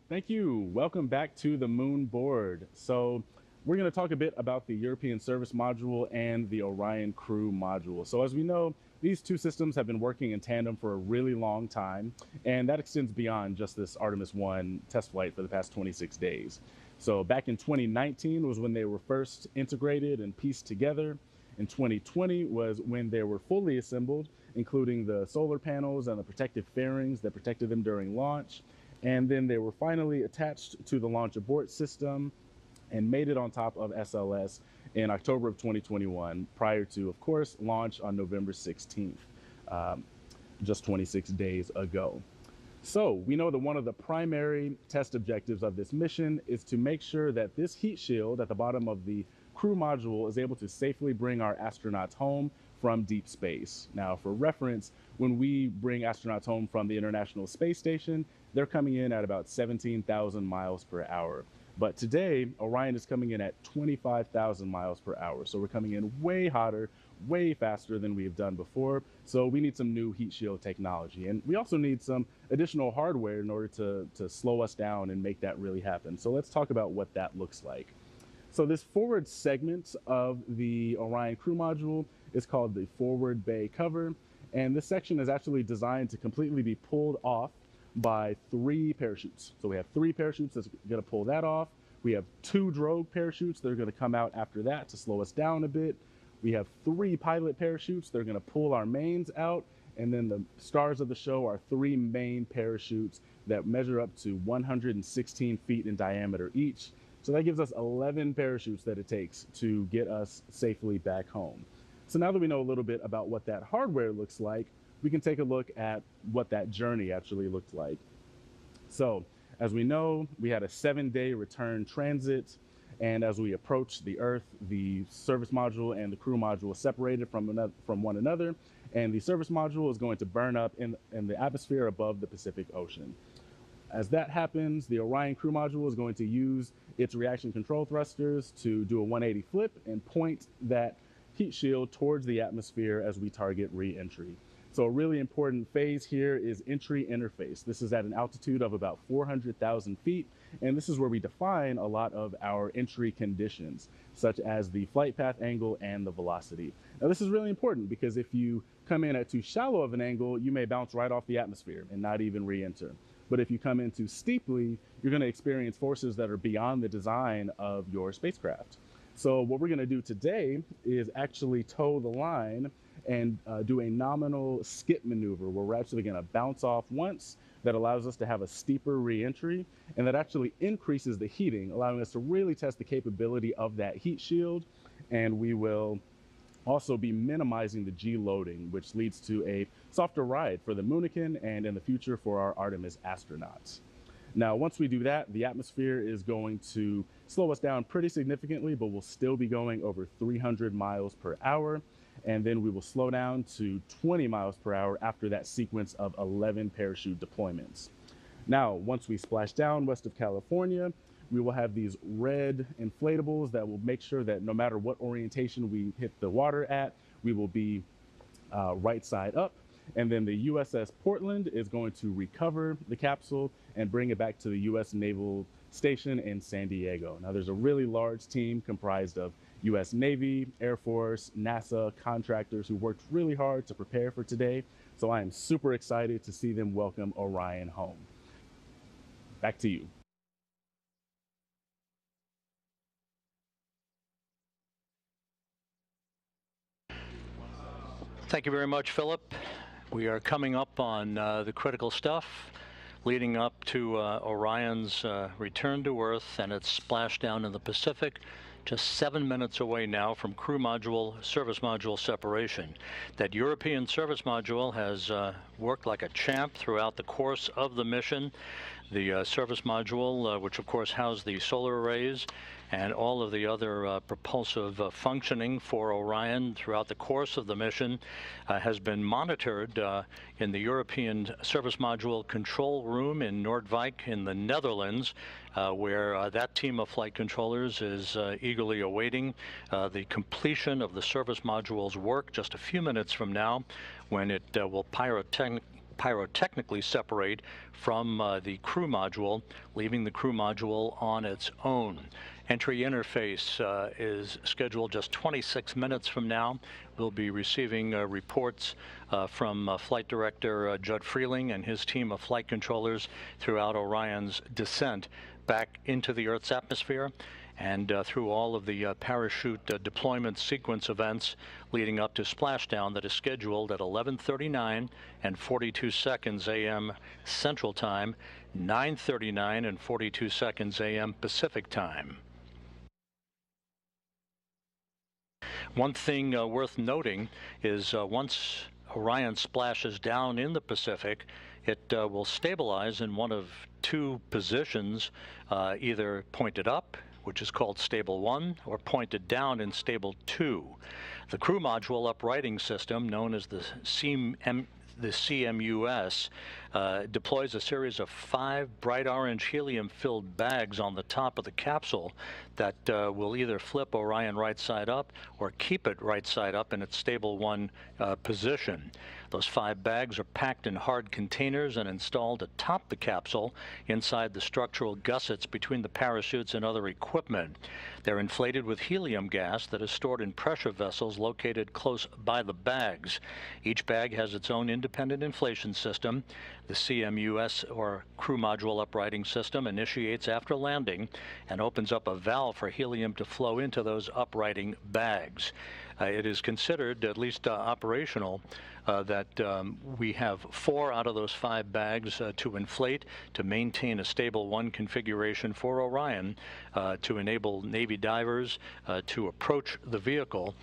Thank you. Welcome back to the moon board. So we're going to talk a bit about the European Service Module and the Orion Crew Module. So as we know, these two systems have been working in tandem for a really long time, and that extends beyond just this Artemis 1 test flight for the past 26 days. So back in 2019 was when they were first integrated and pieced together. In 2020 was when they were fully assembled, including the solar panels and the protective fairings that protected them during launch. And then they were finally attached to the launch abort system and made it on top of SLS in October of 2021, prior to, of course, launch on November 16th, just 26 days ago. So we know that one of the primary test objectives of this mission is to make sure that this heat shield at the bottom of the crew module is able to safely bring our astronauts home from deep space. Now, for reference, when we bring astronauts home from the International Space Station, they're coming in at about 17,000 miles per hour. But today, Orion is coming in at 25,000 miles per hour. So we're coming in way hotter, way faster than we've done before. So we need some new heat shield technology. And we also need some additional hardware in order to slow us down and make that really happen. So let's talk about what that looks like. So this forward segment of the Orion crew module is called the forward bay cover. And this section is actually designed to completely be pulled off by 3 parachutes. So we have 3 parachutes that's going to pull that off. We have 2 drogue parachutes that are going to come out after that to slow us down a bit. We have 3 pilot parachutes that are going to pull our mains out. And then the stars of the show are 3 main parachutes that measure up to 116 feet in diameter each. So that gives us 11 parachutes that it takes to get us safely back home. So now that we know a little bit about what that hardware looks like, we can take a look at what that journey actually looked like. So as we know, we had a 7-day return transit. And as we approached the Earth, the service module and the crew module separated from one another. And the service module is going to burn up in the atmosphere above the Pacific Ocean. As that happens, the Orion crew module is going to use its reaction control thrusters to do a 180 flip and point that heat shield towards the atmosphere as we target re-entry. So a really important phase here is entry interface. This is at an altitude of about 400,000 feet, and this is where we define a lot of our entry conditions, such as the flight path angle and the velocity. Now this is really important because if you come in at too shallow of an angle, you may bounce right off the atmosphere and not even re-enter. But if you come in too steeply, you're going to experience forces that are beyond the design of your spacecraft. So what we're going to do today is actually toe the line and do a nominal skip maneuver where we're actually going to bounce off once. That allows us to have a steeper re-entry, and that actually increases the heating, allowing us to really test the capability of that heat shield. And we will also be minimizing the G loading, which leads to a softer ride for the Moonican and in the future for our Artemis astronauts. Now, once we do that, the atmosphere is going to slow us down pretty significantly, but we'll still be going over 300 miles per hour. And then we will slow down to 20 miles per hour after that sequence of 11 parachute deployments. Now, once we splash down west of California, we will have these red inflatables that will make sure that no matter what orientation we hit the water at, we will be right side up. And then the USS Portland is going to recover the capsule and bring it back to the US Naval Station in San Diego. Now, there's a really large team comprised of US Navy, Air Force, NASA, contractors who worked really hard to prepare for today. So I am super excited to see them welcome Orion home. Back to you. Thank you very much, Philip. We are coming up on the critical stuff leading up to Orion's return to Earth and its splashdown in the Pacific, just 7 minutes away now from crew module, service module separation. That European service module has worked like a champ throughout the course of the mission. The service module, which of course housed the solar arrays and all of the other propulsive functioning for Orion throughout the course of the mission, has been monitored in the European Service Module Control Room in Noordwijk in the Netherlands, where that team of flight controllers is eagerly awaiting the completion of the service module's work just a few minutes from now, when it will pyrotechnically separate from the crew module, leaving the crew module on its own. Entry interface is scheduled just 26 minutes from now. We'll be receiving reports from Flight Director Judd Freeling and his team of flight controllers throughout Orion's descent back into the Earth's atmosphere and through all of the parachute deployment sequence events leading up to splashdown that is scheduled at 11:39 and 42 seconds a.m. Central Time, 9:39 and 42 seconds a.m. Pacific Time. One thing worth noting is once Orion splashes down in the Pacific, it will stabilize in one of two positions, either pointed up, which is called stable 1, or pointed down in stable 2. The crew module uprighting system, known as the CMUS, deploys a series of 5 bright orange helium-filled bags on the top of the capsule that will either flip Orion right side up or keep it right side up in its stable 1 position. Those 5 bags are packed in hard containers and installed atop the capsule inside the structural gussets between the parachutes and other equipment. They're inflated with helium gas that is stored in pressure vessels located close by the bags. Each bag has its own independent inflation system. The CMUS, or crew module uprighting system, initiates after landing and opens up a valve for helium to flow into those uprighting bags. It is considered, at least operational, that we have 4 out of those 5 bags to inflate to maintain a stable 1 configuration for Orion to enable Navy divers to approach the vehicle.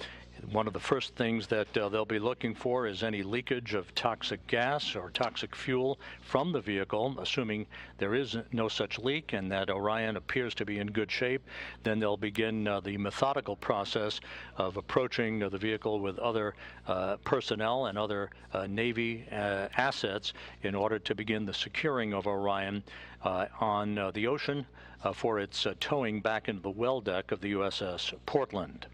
One of the first things that they'll be looking for is any leakage of toxic gas or toxic fuel from the vehicle. Assuming there is no such leak and that Orion appears to be in good shape, then they'll begin the methodical process of approaching the vehicle with other personnel and other Navy assets in order to begin the securing of Orion on the ocean for its towing back into the well deck of the USS Portland.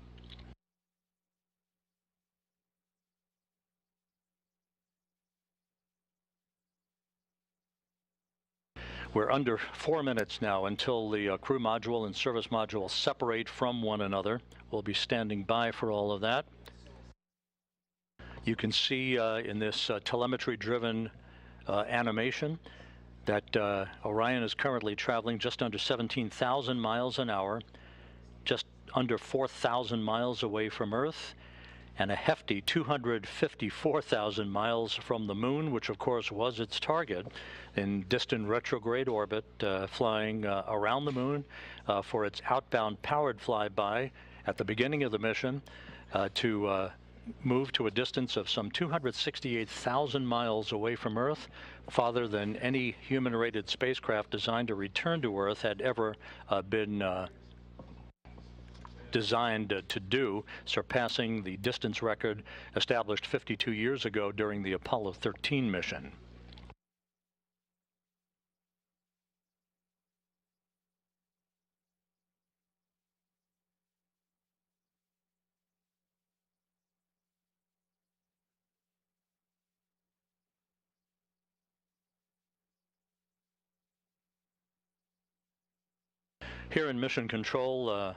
We're under 4 minutes now until the crew module and service module separate from one another. We'll be standing by for all of that. You can see in this telemetry-driven animation that Orion is currently traveling just under 17,000 miles an hour, just under 4,000 miles away from Earth, and a hefty 254,000 miles from the moon, which of course was its target, in distant retrograde orbit, flying around the moon for its outbound powered flyby at the beginning of the mission to move to a distance of some 268,000 miles away from Earth, farther than any human-rated spacecraft designed to return to Earth had ever been designed to do, surpassing the distance record established 52 years ago during the Apollo 13 mission. Here in Mission Control,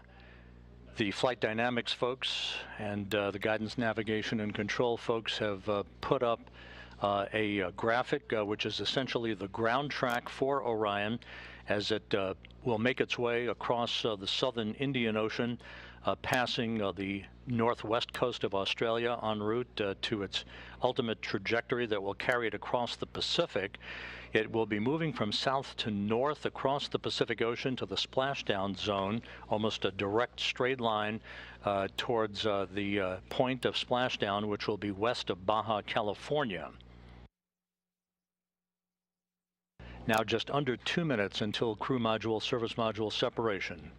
the flight dynamics folks and the guidance, navigation, and control folks have put up a graphic which is essentially the ground track for Orion as it will make its way across the southern Indian Ocean, passing the northwest coast of Australia en route to its ultimate trajectory that will carry it across the Pacific. It will be moving from south to north across the Pacific Ocean to the splashdown zone, almost a direct straight line towards the point of splashdown, which will be west of Baja, California. Now just under 2 minutes until crew module, service module separation.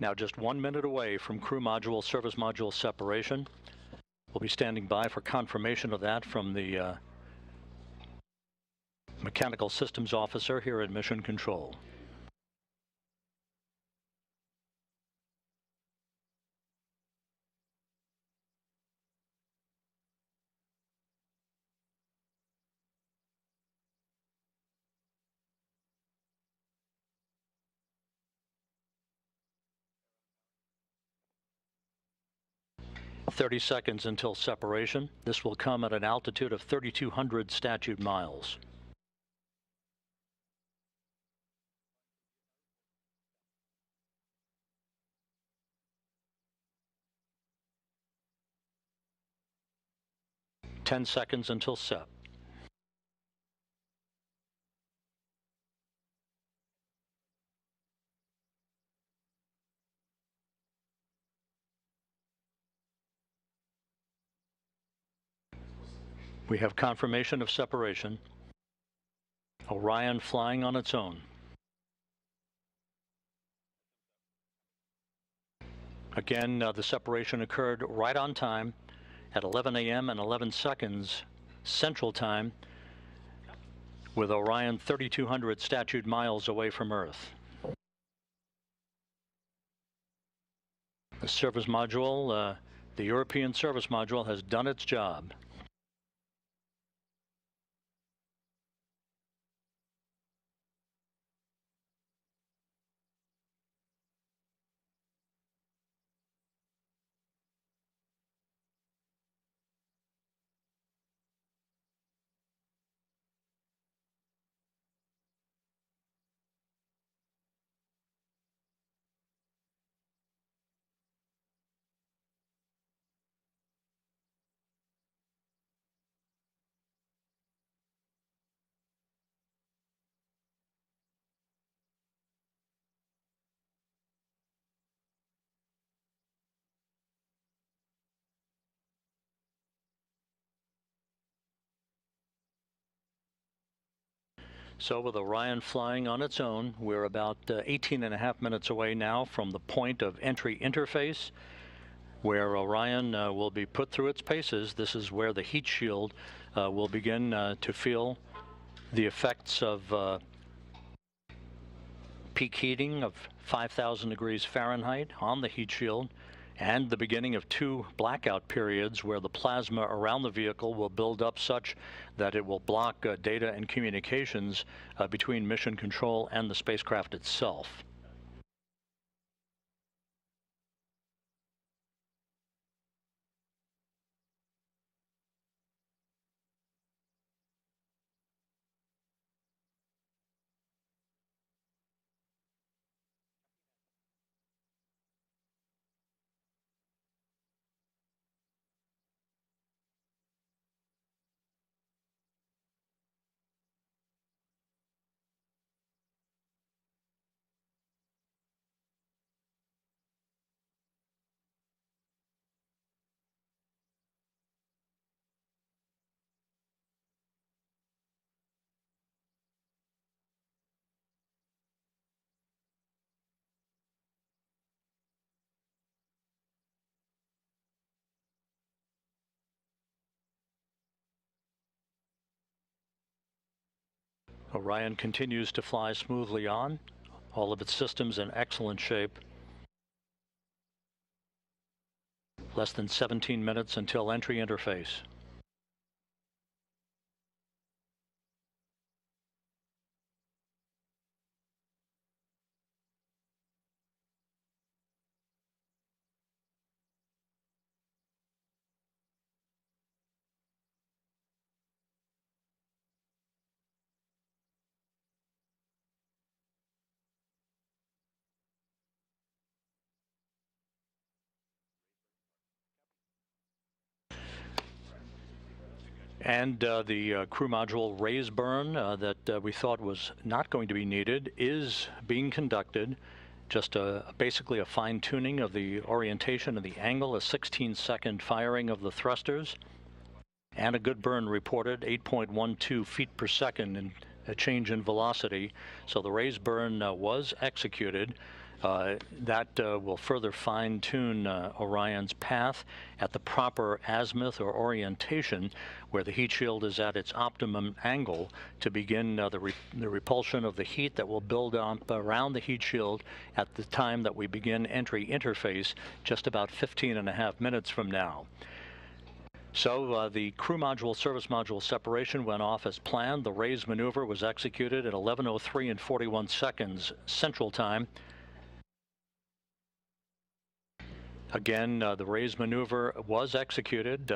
Now just 1 minute away from crew module, service module separation. We'll be standing by for confirmation of that from the mechanical systems officer here at Mission Control. 30 seconds until separation. This will come at an altitude of 3,200 statute miles. Ten seconds until set. We have confirmation of separation. Orion flying on its own. Again, the separation occurred right on time at 11 a.m. and 11 seconds Central Time, with Orion 3,200 statute miles away from Earth. The service module, the European service module, has done its job. So with Orion flying on its own, we're about 18.5 minutes away now from the point of entry interface, where Orion will be put through its paces. This is where the heat shield will begin to feel the effects of peak heating of 5,000 degrees Fahrenheit on the heat shield, and the beginning of 2 blackout periods where the plasma around the vehicle will build up such that it will block data and communications between mission control and the spacecraft itself. Orion continues to fly smoothly on, all of its systems in excellent shape. Less than 17 minutes until entry interface. And the crew module raise burn that we thought was not going to be needed is being conducted. Just basically a fine-tuning of the orientation and the angle, a 16-second firing of the thrusters, and a good burn reported, 8.12 feet per second in a change in velocity. So the raise burn was executed. That will further fine-tune Orion's path at the proper azimuth or orientation, where the heat shield is at its optimum angle to begin the repulsion of the heat that will build up around the heat shield at the time that we begin entry interface, just about 15.5 minutes from now. So the crew module service module separation went off as planned. The raise maneuver was executed at 11:03 and 41 seconds Central Time. Again, the raise maneuver was executed.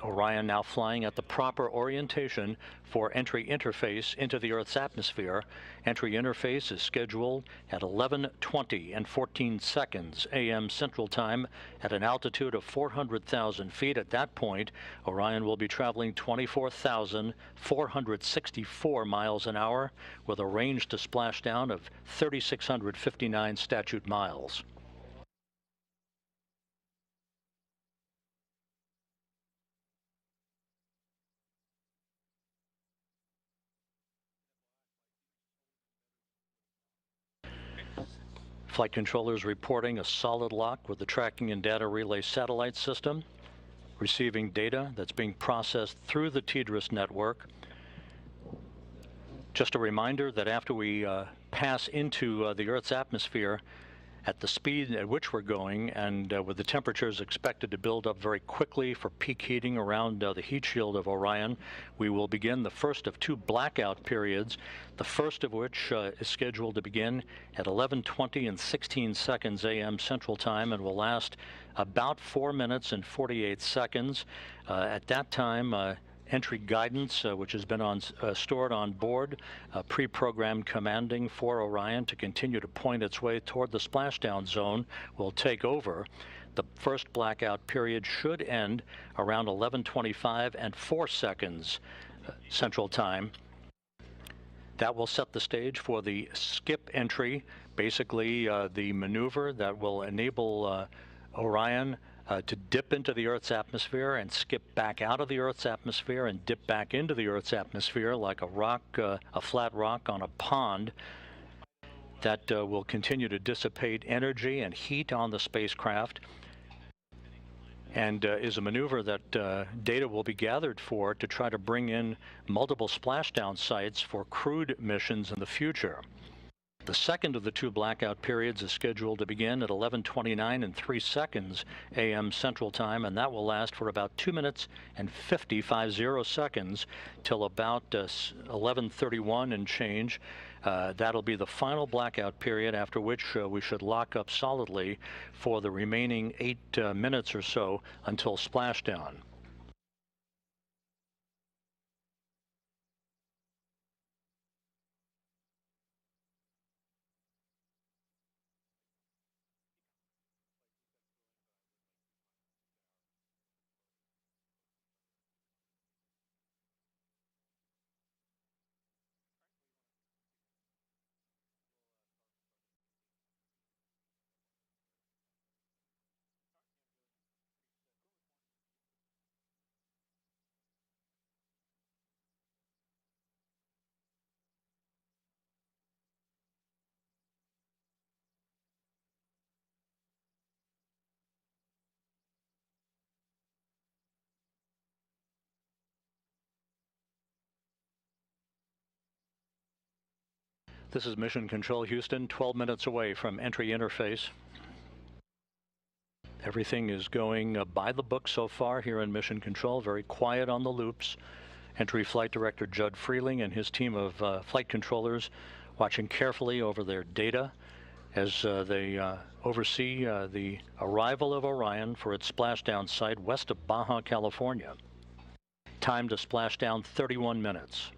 Orion now flying at the proper orientation for entry interface into the Earth's atmosphere. Entry interface is scheduled at 11:20 and 14 seconds a.m. Central Time at an altitude of 400,000 feet. At that point, Orion will be traveling 24,464 miles an hour with a range to splashdown of 3,659 statute miles. Flight controllers reporting a solid lock with the tracking and data relay satellite system, receiving data that's being processed through the TDRS network. Just a reminder that after we pass into the Earth's atmosphere, at the speed at which we're going, and with the temperatures expected to build up very quickly for peak heating around the heat shield of Orion, we will begin the first of two blackout periods, the first of which is scheduled to begin at 11:20 and 16 seconds a.m. Central Time and will last about 4 minutes and 48 seconds. At that time, entry guidance, which has been stored on board, pre-programmed commanding for Orion to continue to point its way toward the splashdown zone, will take over. The first blackout period should end around 11:25 and 4 seconds Central Time. That will set the stage for the skip entry, basically the maneuver that will enable Orion to dip into the Earth's atmosphere and skip back out of the Earth's atmosphere and dip back into the Earth's atmosphere like a rock, a flat rock on a pond. That will continue to dissipate energy and heat on the spacecraft, and is a maneuver that data will be gathered for to try to bring in multiple splashdown sites for crewed missions in the future. The second of the two blackout periods is scheduled to begin at 11:29 and 3 seconds a.m. Central Time, and that will last for about 2 minutes and 50 seconds till about 11:31 and change. That'll be the final blackout period, after which we should lock up solidly for the remaining 8 minutes or so until splashdown. This is Mission Control Houston, 12 minutes away from entry interface. Everything is going by the book so far here in Mission Control, very quiet on the loops. Entry Flight Director Judd Freeling and his team of flight controllers watching carefully over their data as they oversee the arrival of Orion for its splashdown site west of Baja, California. Time to splashdown 31 minutes.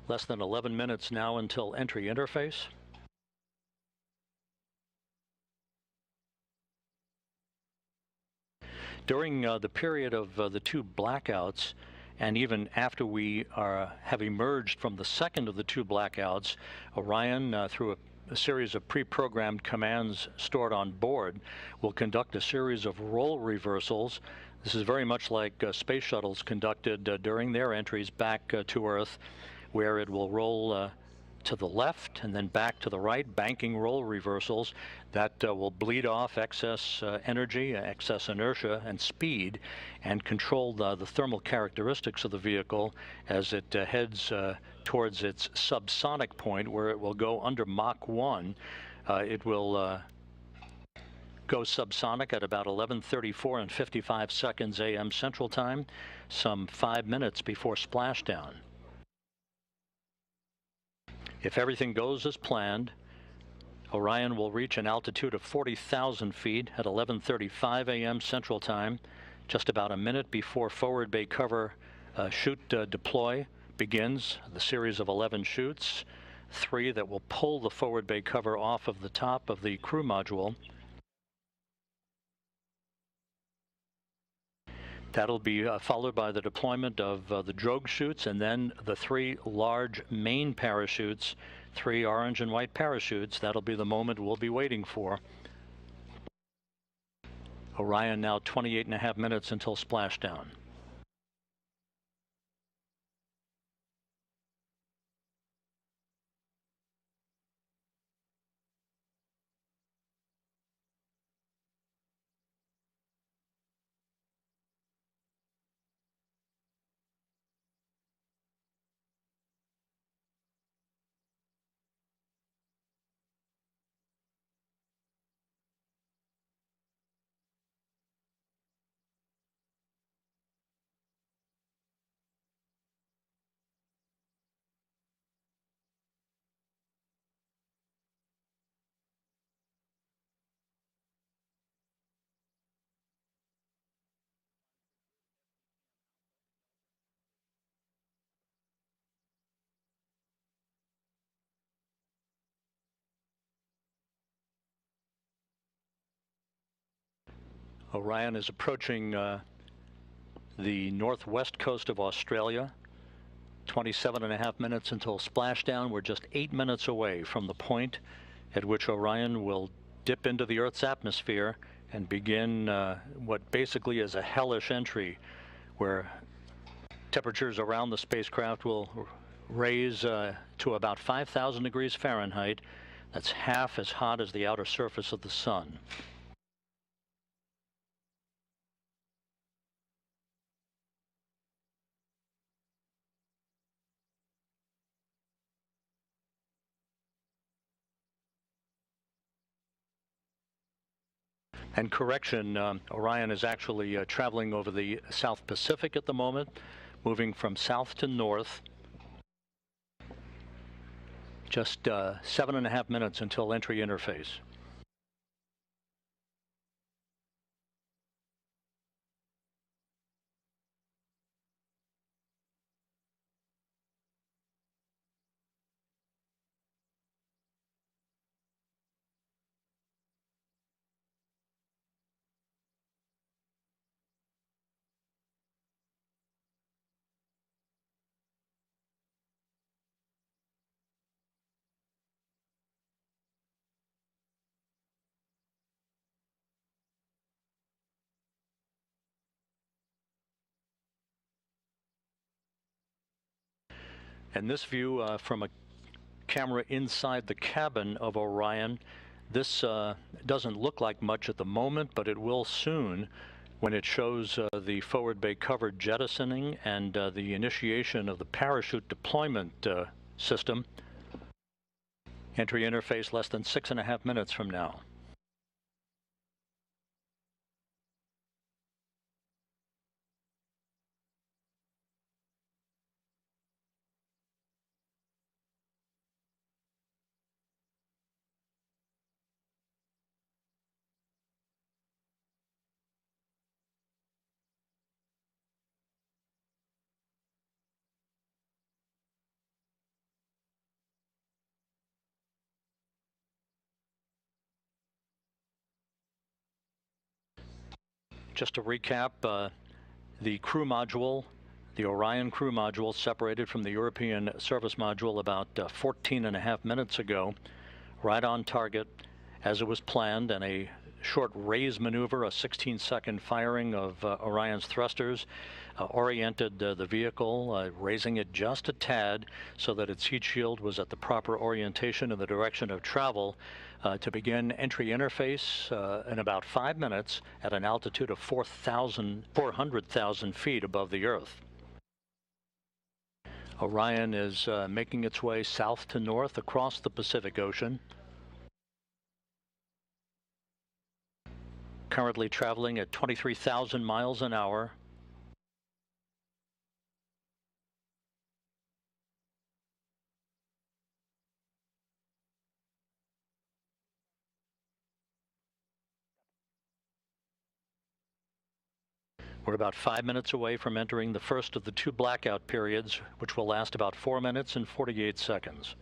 Less than 11 minutes now until entry interface. During the period of the two blackouts, and even after we have emerged from the second of the two blackouts, Orion, through a series of pre-programmed commands stored on board, will conduct a series of role reversals This is very much like space shuttles conducted during their entries back to Earth, where it will roll to the left and then back to the right, banking roll reversals that will bleed off excess energy, excess inertia and speed, and control the thermal characteristics of the vehicle as it heads towards its subsonic point, where it will go under Mach 1. It will go subsonic at about 11:34 and 55 seconds a.m. Central Time, some 5 minutes before splashdown. If everything goes as planned, Orion will reach an altitude of 40,000 feet at 11:35 a.m. Central Time, just about a minute before forward bay cover chute deploy begins. The series of 11 chutes, 3 that will pull the forward bay cover off of the top of the crew module. That'll be followed by the deployment of the drogue chutes, and then the 3 large main parachutes, 3 orange and white parachutes. That'll be the moment we'll be waiting for. Orion now 28.5 minutes until splashdown. Orion is approaching the northwest coast of Australia. 27.5 minutes until splashdown. We're just 8 minutes away from the point at which Orion will dip into the Earth's atmosphere and begin what basically is a hellish entry, where temperatures around the spacecraft will raise to about 5,000 degrees Fahrenheit. That's half as hot as the outer surface of the sun. And correction, Orion is actually traveling over the South Pacific at the moment, moving from south to north. Just 7.5 minutes until entry interface. And this view from a camera inside the cabin of Orion, this doesn't look like much at the moment, but it will soon when it shows the forward bay cover jettisoning and the initiation of the parachute deployment system. Entry interface less than 6.5 minutes from now. Just to recap, the crew module, the Orion crew module, separated from the European service module about 14.5 minutes ago, right on target as it was planned, and a short raise maneuver, a 16-second firing of Orion's thrusters, oriented the vehicle, raising it just a tad so that its heat shield was at the proper orientation in the direction of travel to begin entry interface in about 5 minutes at an altitude of 400,000 feet above the Earth. Orion is making its way south to north across the Pacific Ocean. Currently traveling at 23,000 miles an hour. We're about 5 minutes away from entering the first of the 2 blackout periods, which will last about 4 minutes and 48 seconds.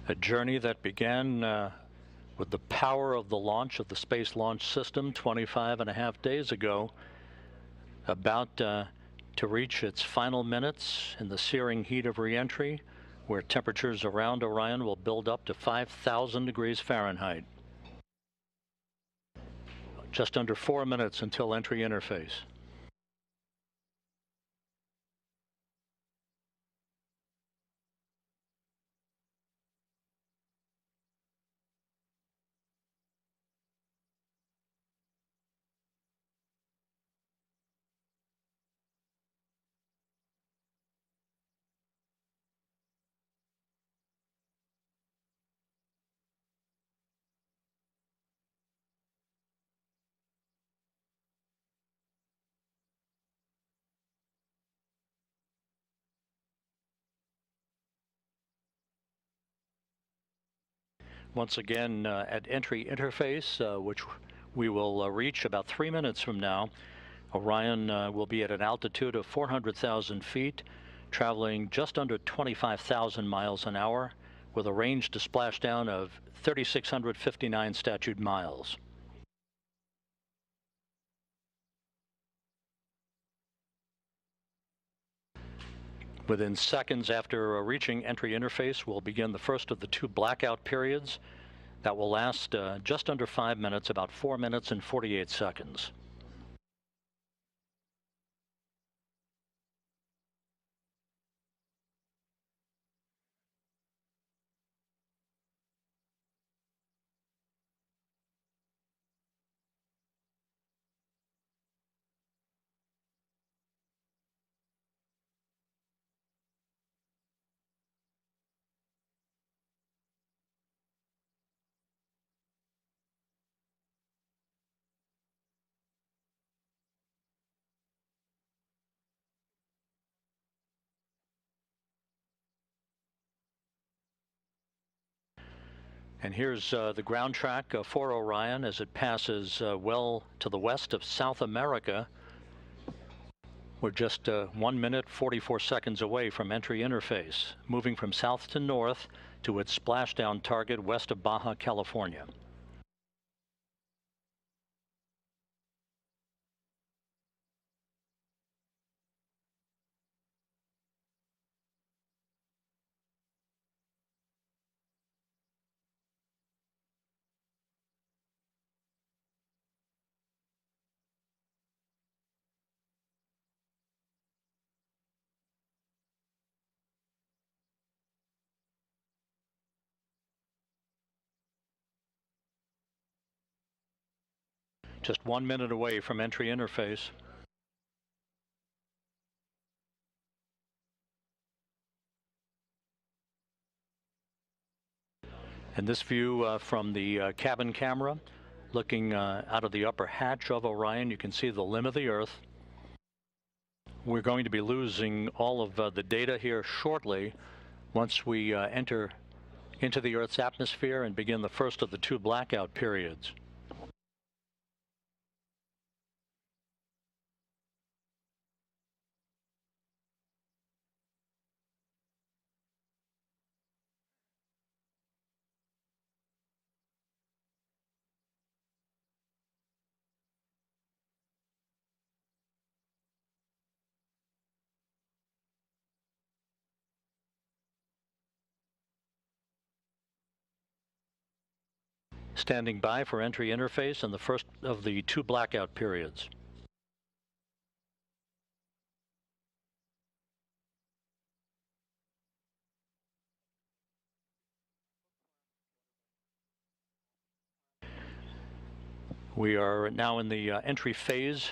A journey that began with the power of the launch of the Space Launch System 25.5 days ago, about to reach its final minutes in the searing heat of re-entry, where temperatures around Orion will build up to 5,000 degrees Fahrenheit. Just under 4 minutes until entry interface. Once again, at entry interface, which we will reach about 3 minutes from now, Orion will be at an altitude of 400,000 feet, traveling just under 25,000 miles an hour, with a range to splashdown of 3,659 statute miles. Within seconds after reaching entry interface, we'll begin the first of the 2 blackout periods that will last just under 5 minutes, about 4 minutes and 48 seconds. And here's the ground track for Orion as it passes well to the west of South America. We're just 1 minute 44 seconds away from entry interface, moving from south to north to its splashdown target west of Baja California. Just 1 minute away from entry interface. And this view from the cabin camera, looking out of the upper hatch of Orion, you can see the limb of the Earth. We're going to be losing all of the data here shortly once we enter into the Earth's atmosphere and begin the first of the 2 blackout periods. Standing by for entry interface in the first of the 2 blackout periods. We are now in the entry phase.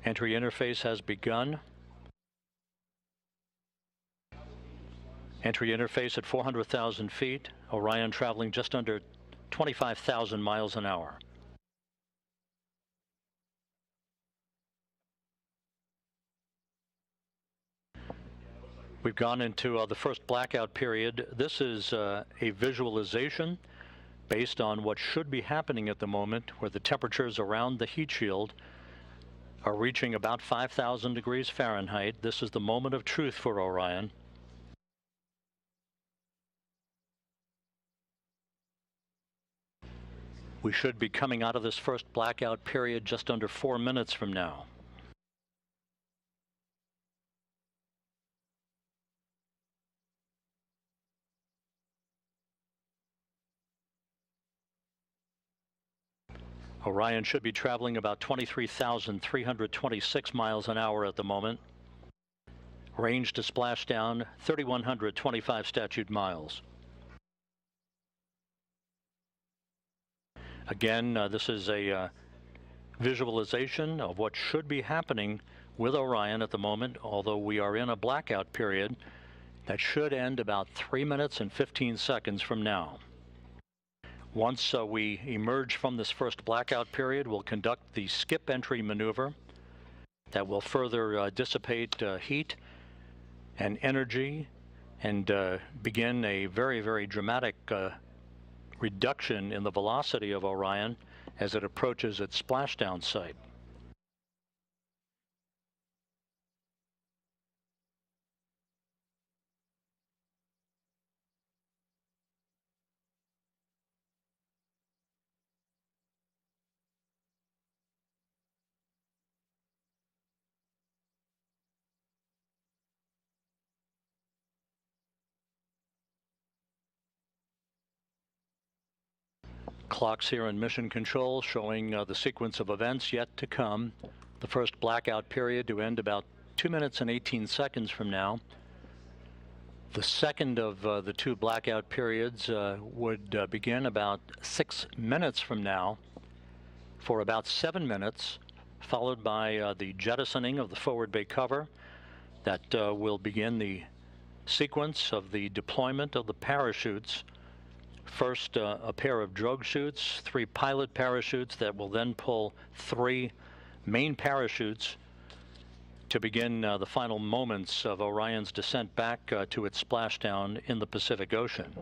Entry interface has begun. Entry interface at 400,000 feet. Orion traveling just under 25,000 miles an hour. We've gone into the first blackout period. This is a visualization based on what should be happening at the moment, where the temperatures around the heat shield are reaching about 5,000 degrees Fahrenheit. This is the moment of truth for Orion. We should be coming out of this first blackout period just under 4 minutes from now. Orion should be traveling about 23,326 miles an hour at the moment. Range to splashdown 3,125 statute miles. Again, this is a visualization of what should be happening with Orion at the moment, although we are in a blackout period that should end about 3 minutes and 15 seconds from now. Once we emerge from this first blackout period, we'll conduct the skip entry maneuver that will further dissipate heat and energy and begin a very, very dramatic reduction in the velocity of Orion as it approaches its splashdown site. Clocks here in mission control showing the sequence of events yet to come. The first blackout period to end about 2 minutes and 18 seconds from now. The second of the 2 blackout periods would begin about 6 minutes from now for about 7 minutes, followed by the jettisoning of the forward bay cover. That will begin the sequence of the deployment of the parachutes. First, a pair of drogue chutes, 3 pilot parachutes that will then pull 3 main parachutes to begin the final moments of Orion's descent back to its splashdown in the Pacific Ocean.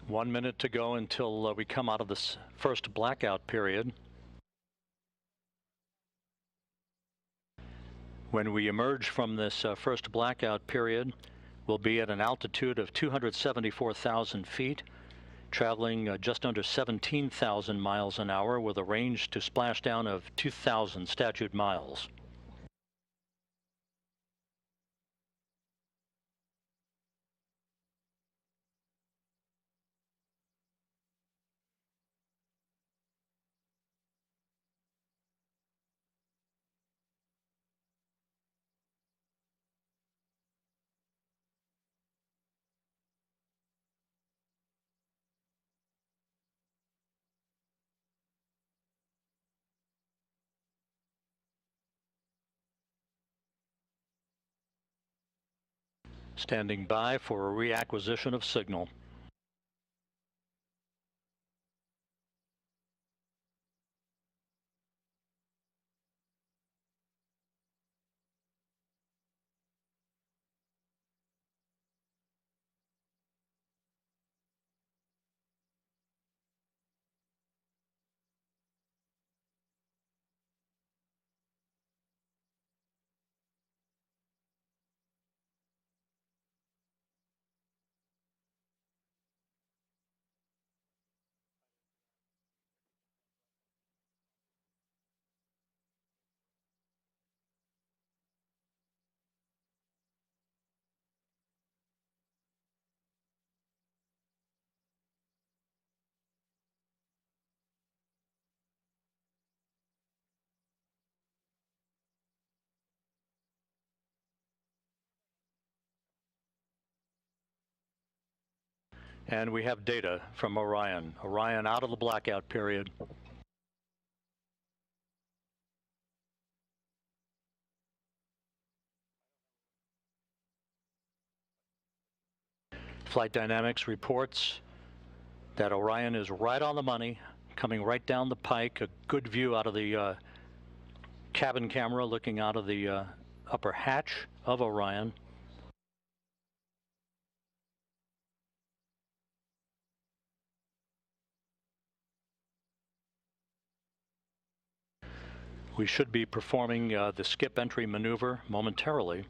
One minute to go until we come out of this first blackout period. When we emerge from this first blackout period, we'll be at an altitude of 274,000 feet, traveling just under 17,000 miles an hour with a range to splashdown of 2,000 statute miles. Standing by for a reacquisition of signal. And we have data from Orion. Orion out of the blackout period. Flight Dynamics reports that Orion is right on the money, coming right down the pike. A good view out of the cabin camera, looking out of the upper hatch of Orion. We should be performing the skip entry maneuver momentarily.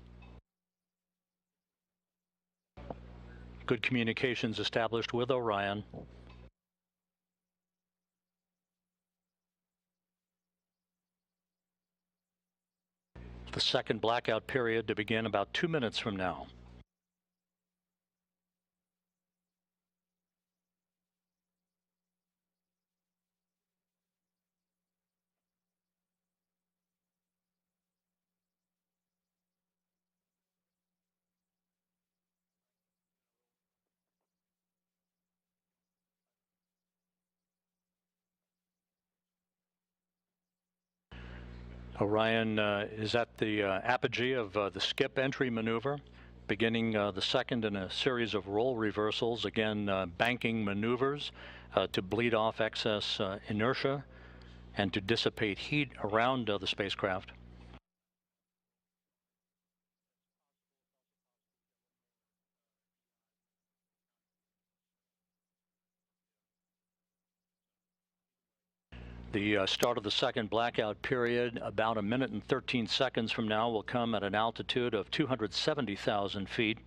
Good communications established with Orion. The second blackout period to begin about 2 minutes from now. Orion is at the apogee of the skip entry maneuver, beginning the second in a series of roll reversals, again banking maneuvers to bleed off excess inertia and to dissipate heat around the spacecraft. The start of the second blackout period, about 1 minute and 13 seconds from now, will come at an altitude of 270,000 feet,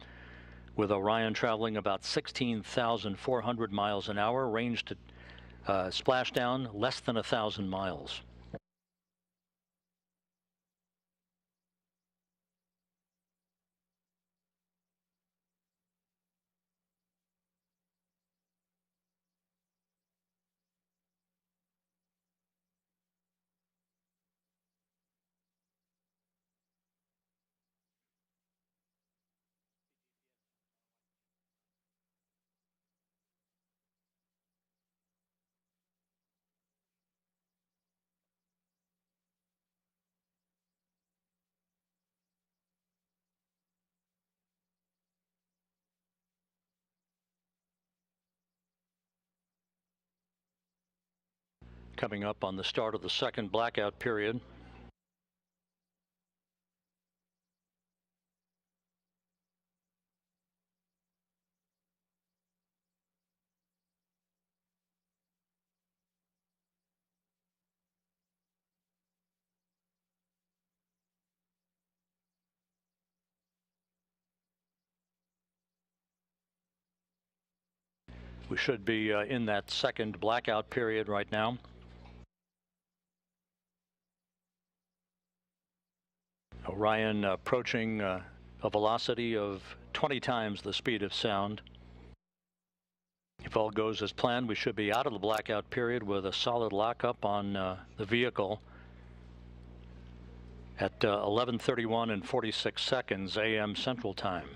with Orion traveling about 16,400 miles an hour, range to splashdown less than 1,000 miles. Coming up on the start of the second blackout period. We should be in that second blackout period right now. Orion approaching a velocity of 20 times the speed of sound. If all goes as planned, we should be out of the blackout period with a solid lockup on the vehicle at 11:31 and 46 seconds a.m. Central Time.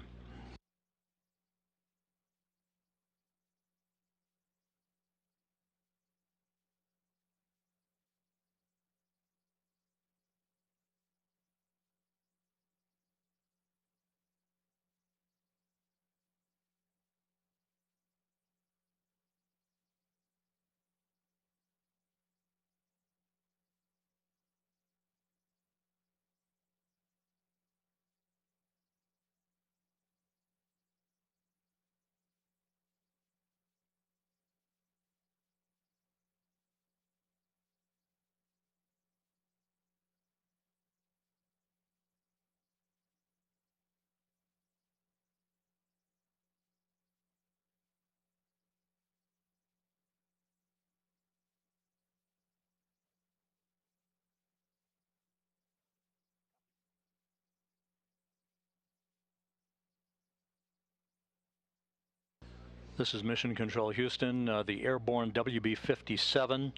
This is Mission Control Houston, the airborne WB-57,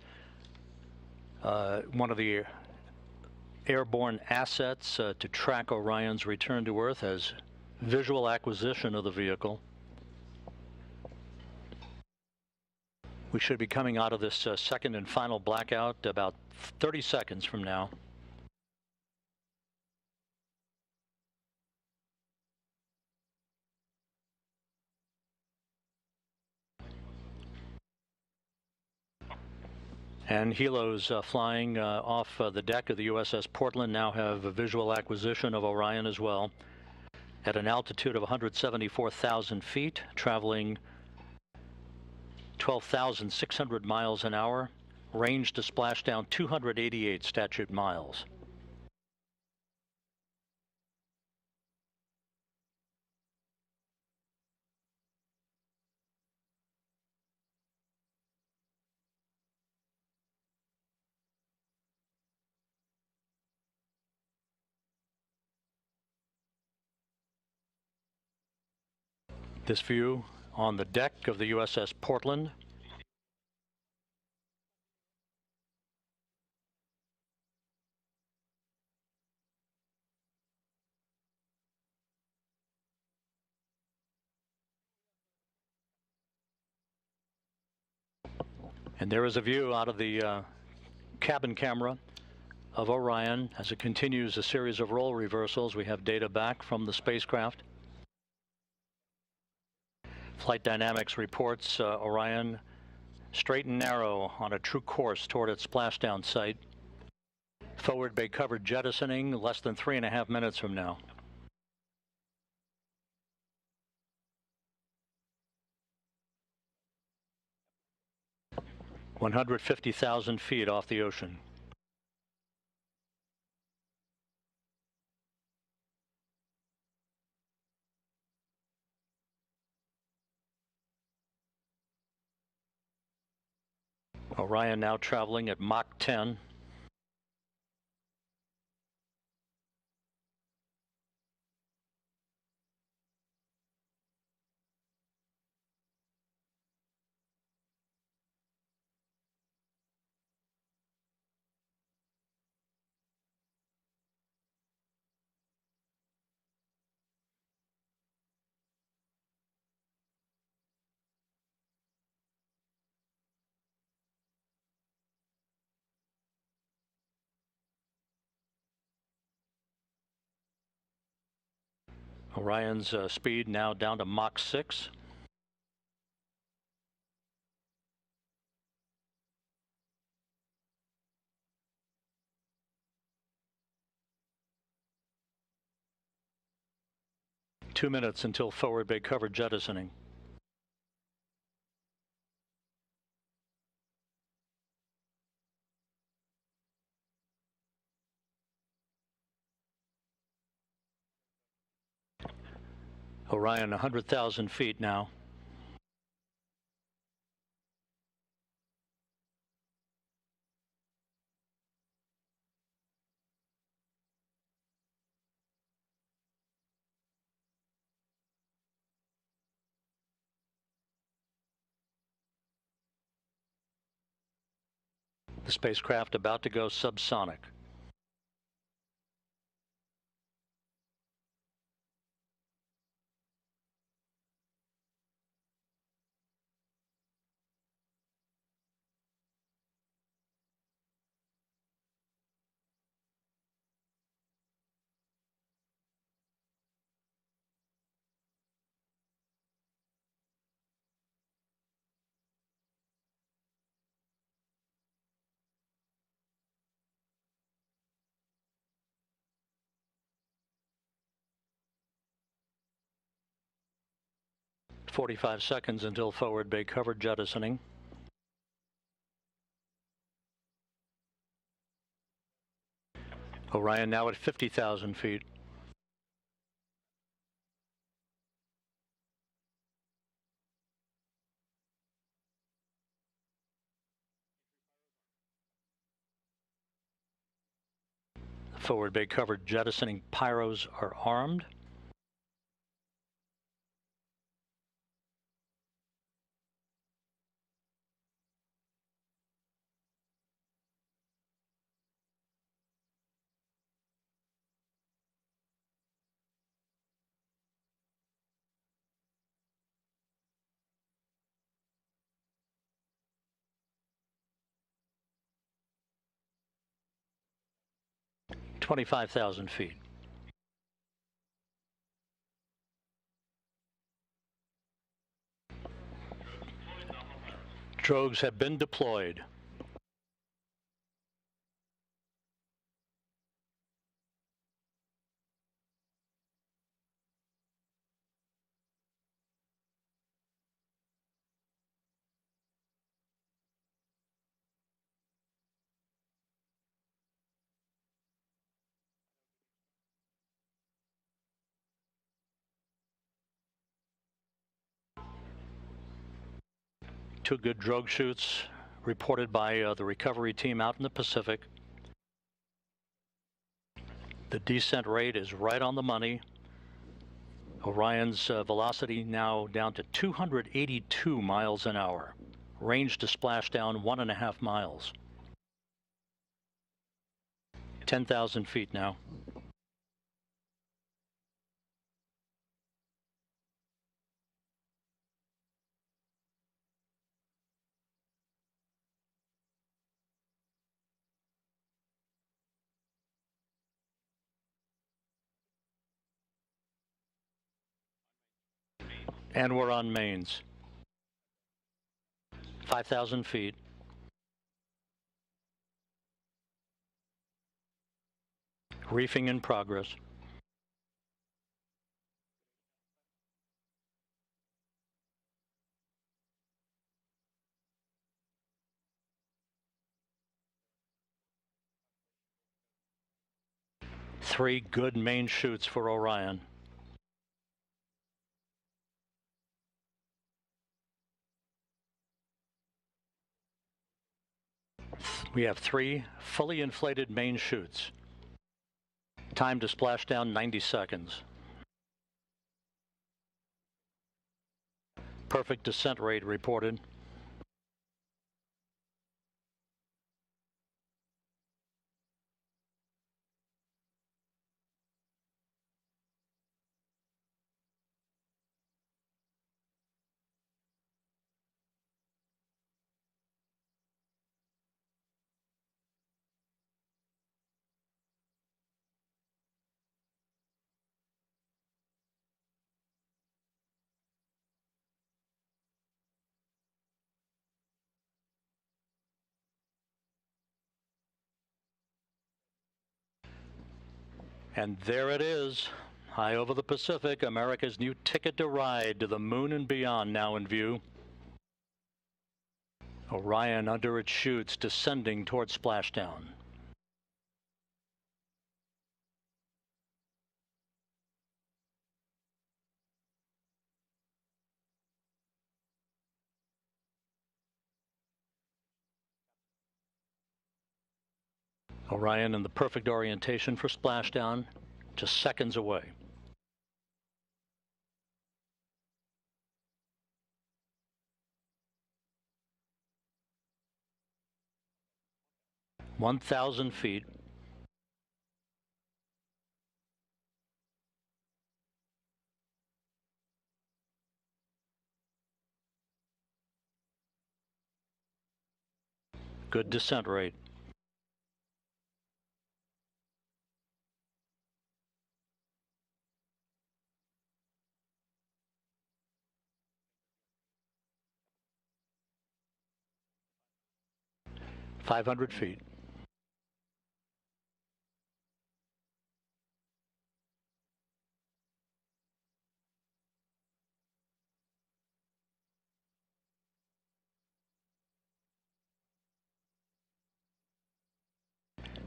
one of the airborne assets to track Orion's return to Earth, has visual acquisition of the vehicle. We should be coming out of this second and final blackout about 30 seconds from now. And helos flying off the deck of the USS Portland now have a visual acquisition of Orion as well. At an altitude of 174,000 feet, traveling 12,600 miles an hour, range to splashdown 288 statute miles. This view on the deck of the USS Portland. And there is a view out of the cabin camera of Orion as it continues a series of role reversals. We have data back from the spacecraft. Flight Dynamics reports Orion straight and narrow on a true course toward its splashdown site. Forward bay covered jettisoning less than 3.5 minutes from now. (150,000 feet off the ocean). Orion now traveling at Mach 10. Orion's speed now down to Mach 6. Two minutes until forward bay covered jettisoning. Orion 100,000 feet now. The spacecraft about to go subsonic. (45 seconds until forward bay covered jettisoning. Orion now at 50,000 feet. Forward bay covered jettisoning pyros are armed. 25,000 feet. Drogues have been deployed. Two good drogue shoots reported by the recovery team out in the Pacific. The descent rate is right on the money. Orion's velocity now down to 282 miles an hour. Range to splashdown 1.5 miles. 10,000 feet now. And we're on mains. 5,000 feet. Reefing in progress. Three good main shoots for Orion. We have three fully inflated main chutes. Time to splashdown 90 seconds. Perfect descent rate reported. And there it is, high over the Pacific, America's new ticket to ride to the moon and beyond now in view. Orion under its chutes descending towards splashdown. Orion in the perfect orientation for splashdown, just seconds away. (1,000 feet). Good descent rate. (500 feet).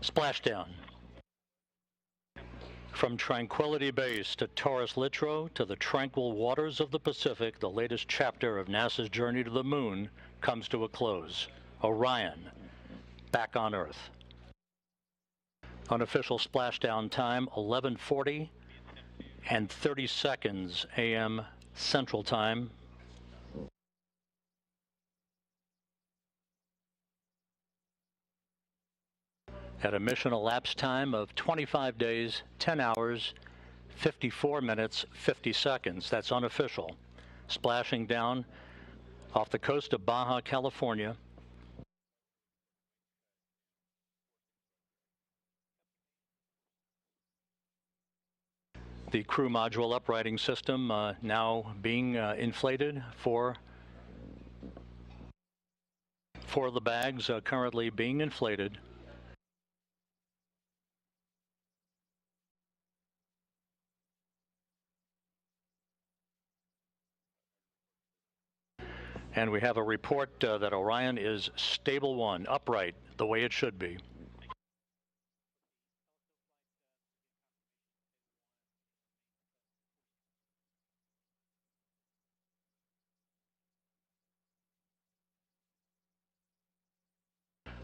Splashdown. From Tranquility Base to Taurus Littrow to the tranquil waters of the Pacific, the latest chapter of NASA's journey to the moon comes to a close. Orion, back on Earth. Unofficial splashdown time, 11:40 and 30 seconds a.m. Central Time. At a mission elapsed time of 25 days, 10 hours, 54 minutes, 50 seconds. That's unofficial. Splashing down off the coast of Baja, California. The crew module uprighting system now being inflated for the bags currently being inflated. And we have a report that Orion is stable 1, upright, the way it should be.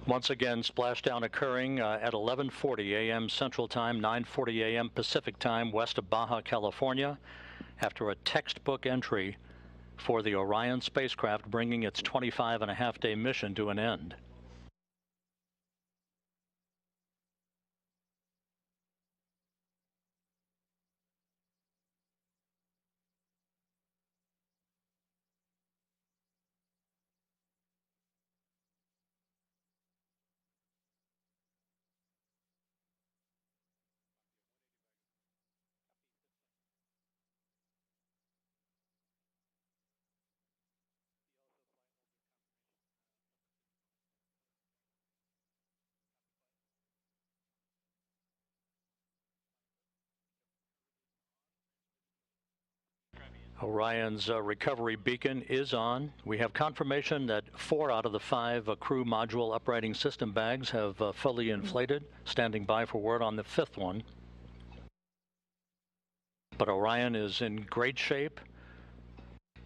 Once again, splashdown occurring at 11:40 a.m. Central Time, 9:40 a.m. Pacific Time, west of Baja, California, after a textbook entry for the Orion spacecraft, bringing its 25.5-day mission to an end. Orion's recovery beacon is on. We have confirmation that 4 out of the 5 crew module uprighting system bags have fully inflated, standing by for word on the 5th one. But Orion is in great shape,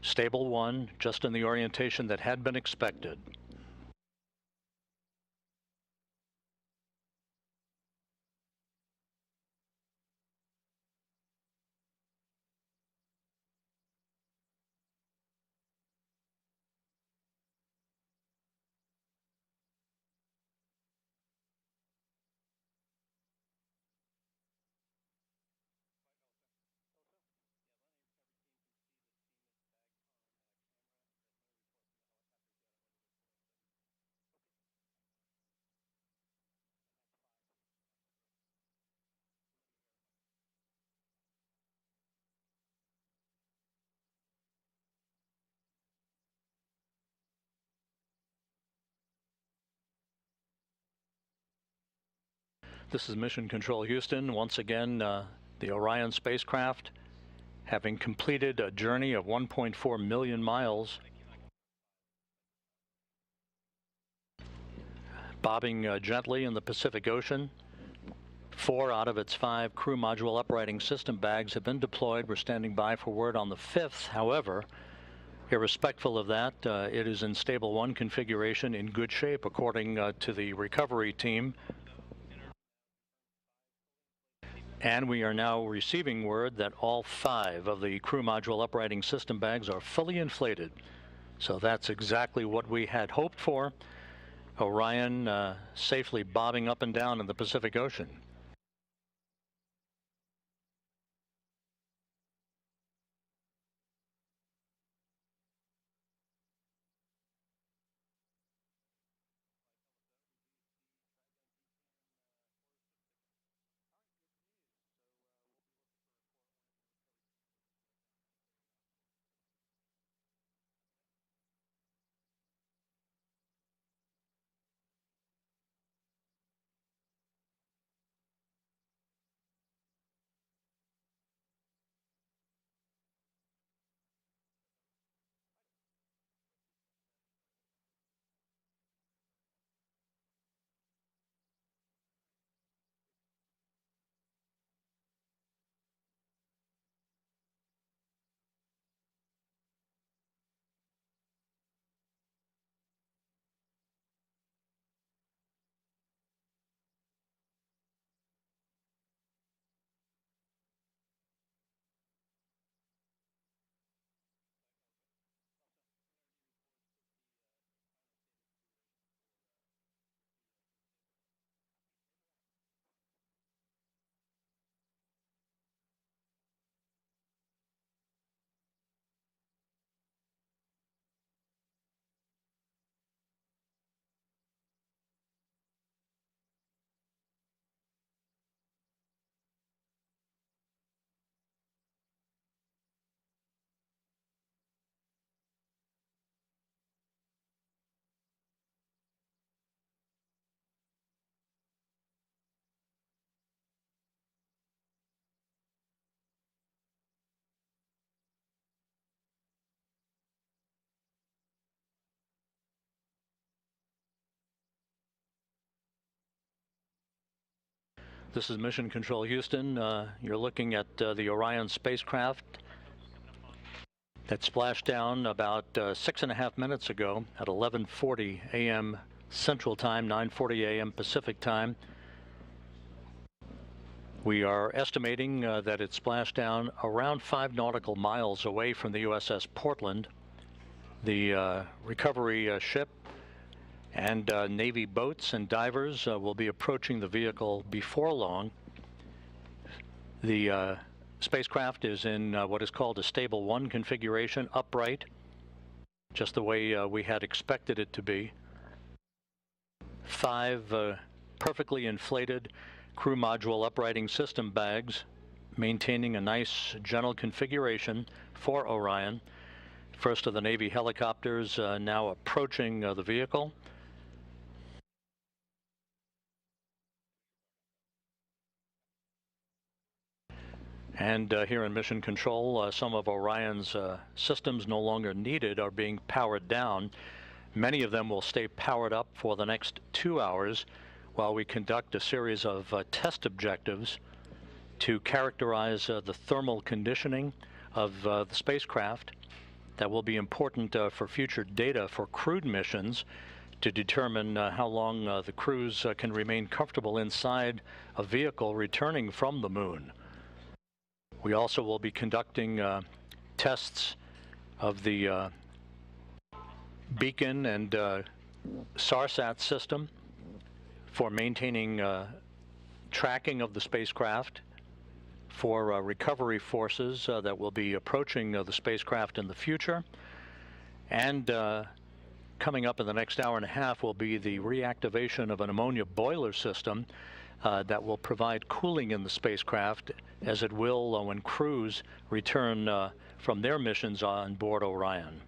stable 1, just in the orientation that had been expected. This is Mission Control Houston. Once again, the Orion spacecraft, having completed a journey of 1.4 million miles, bobbing gently in the Pacific Ocean. 4 out of its 5 crew module uprighting system bags have been deployed. We're standing by for word on the 5th. However, irrespective of that, it is in stable 1 configuration, in good shape, according to the recovery team. And we are now receiving word that all 5 of the crew module uprighting system bags are fully inflated. So that's exactly what we had hoped for. Orion safely bobbing up and down in the Pacific Ocean. This is Mission Control Houston. You're looking at the Orion spacecraft that splashed down about 6.5 minutes ago at 11:40 a.m. Central Time, 9:40 a.m. Pacific Time. We are estimating that it splashed down around 5 nautical miles away from the USS Portland. The recovery ship and Navy boats and divers will be approaching the vehicle before long. The spacecraft is in what is called a stable 1 configuration, upright, just the way we had expected it to be. 5 perfectly inflated crew module uprighting system bags, maintaining a nice gentle configuration for Orion. First of the Navy helicopters now approaching the vehicle. And here in Mission Control, some of Orion's systems no longer needed are being powered down. Many of them will stay powered up for the next 2 hours while we conduct a series of test objectives to characterize the thermal conditioning of the spacecraft. That will be important for future data for crewed missions to determine how long the crews can remain comfortable inside a vehicle returning from the moon. We also will be conducting tests of the beacon and SARSAT system for maintaining tracking of the spacecraft, for recovery forces that will be approaching the spacecraft in the future. And coming up in the next hour and a half will be the reactivation of an ammonia boiler system that will provide cooling in the spacecraft, as it will when crews return from their missions on board Orion.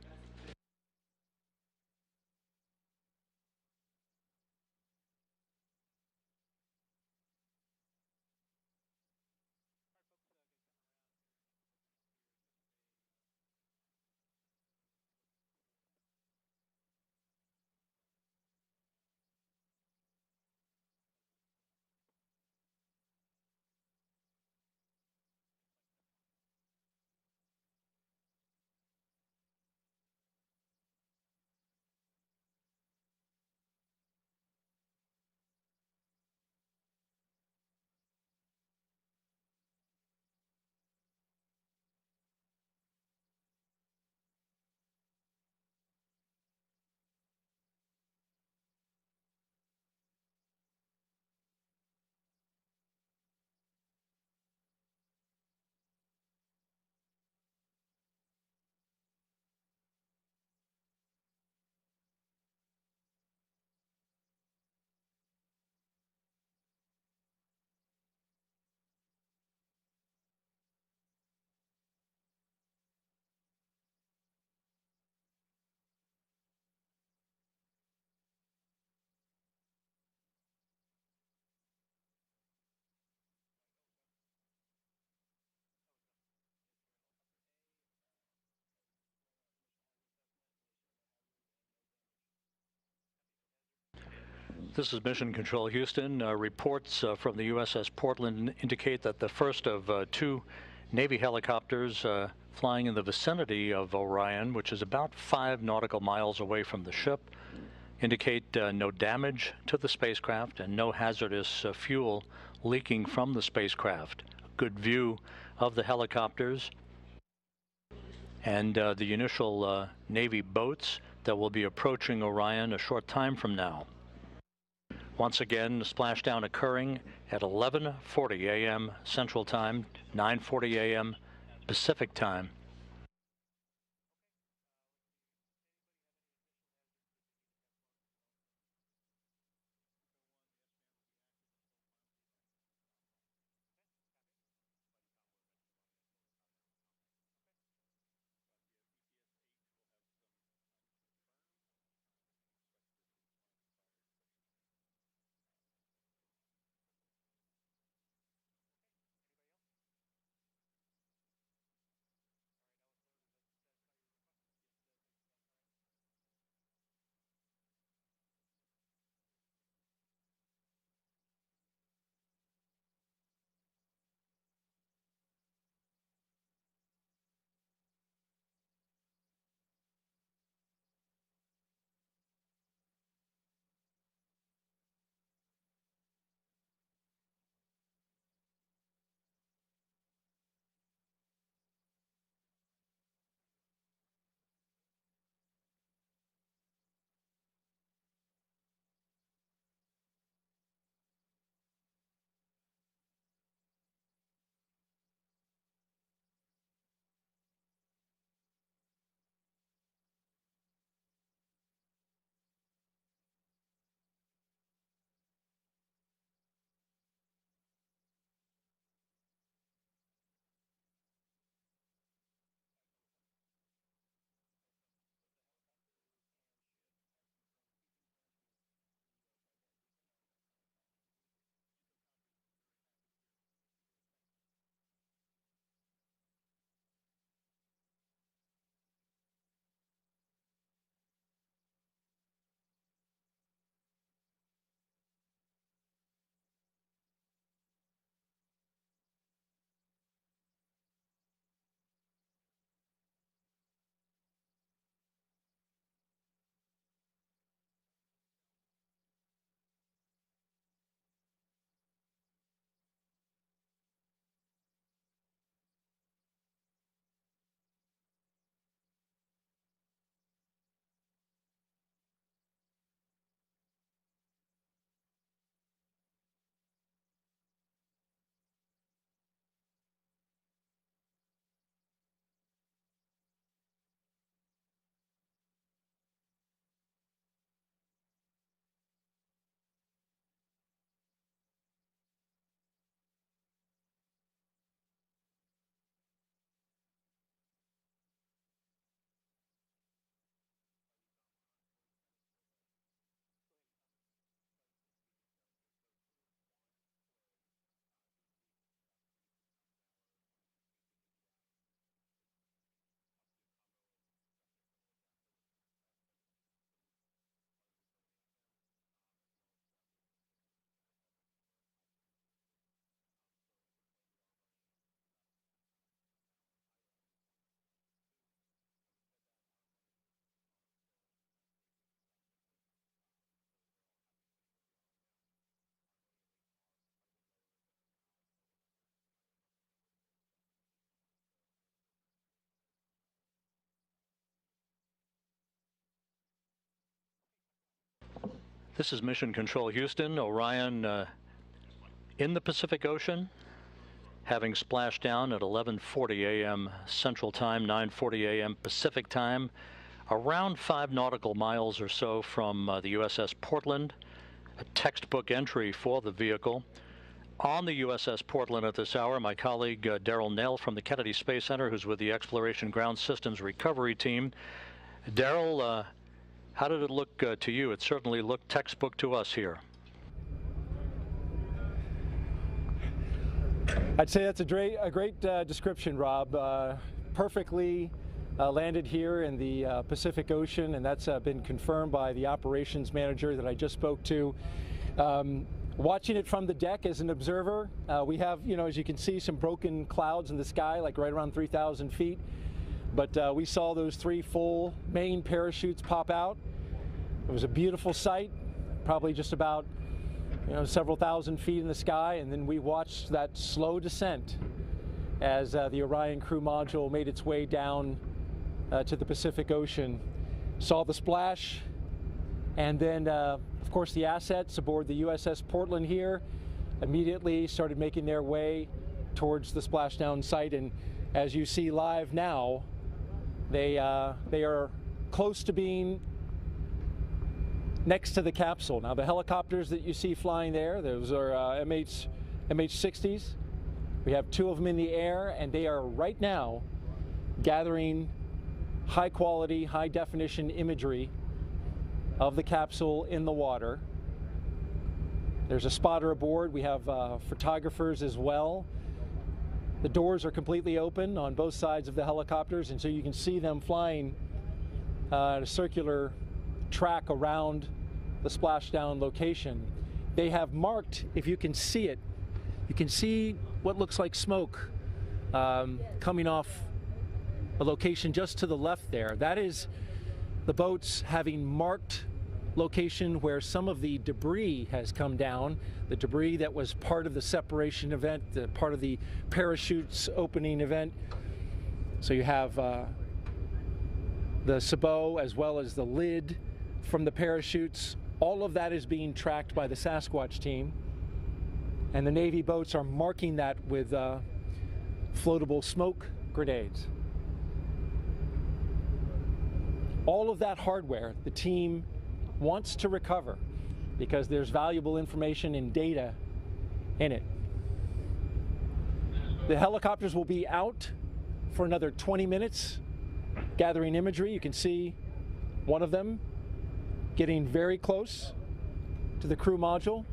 This is Mission Control Houston. Reports from the USS Portland indicate that the first of 2 Navy helicopters flying in the vicinity of Orion, which is about 5 nautical miles away from the ship, indicate no damage to the spacecraft and no hazardous fuel leaking from the spacecraft. A good view of the helicopters and the initial Navy boats that will be approaching Orion a short time from now. Once again, the splashdown occurring at 11:40 a.m. Central Time, 9:40 a.m. Pacific Time. This is Mission Control Houston. Orion in the Pacific Ocean, having splashed down at 11:40 a.m. Central Time, 9:40 a.m. Pacific Time, around 5 nautical miles or so from the USS Portland, a textbook entry for the vehicle. On the USS Portland at this hour, my colleague Daryl Nell from the Kennedy Space Center, who's with the Exploration Ground Systems Recovery Team. Daryl, how did it look to you? It certainly looked textbook to us here. I'd say that's a great description, Rob. Perfectly landed here in the Pacific Ocean, and that's been confirmed by the operations manager that I just spoke to. Watching it from the deck as an observer, we have, as you can see, some broken clouds in the sky, like right around 3,000 feet. But we saw those 3 full main parachutes pop out. It was a beautiful sight, probably just about several thousand feet in the sky, and then we watched that slow descent as the Orion crew module made its way down to the Pacific Ocean. Saw the splash, and then of course the assets aboard the USS Portland here immediately started making their way towards the splashdown site, and as you see live now, they are close to being next to the capsule. Now the helicopters that you see flying there, those are MH-60s. We have 2 of them in the air, and they are right now gathering high quality, high definition imagery of the capsule in the water. There's a spotter aboard. We have photographers as well. The doors are completely open on both sides of the helicopters, and so you can see them flying a circular track around the splashdown location. They have marked, if you can see it, you can see what looks like smoke coming off a location just to the left there. That is the boats having marked location where some of the debris has come down, the debris that was part of the separation event, part of the parachutes opening event. So you have the sabot as well as the lid from the parachutes. All of that is being tracked by the Sasquatch team, and the Navy boats are marking that with floatable smoke grenades. All of that hardware the team wants to recover because there's valuable information and data in it. The helicopters will be out for another 20 minutes gathering imagery. You can see one of them getting very close to the crew module.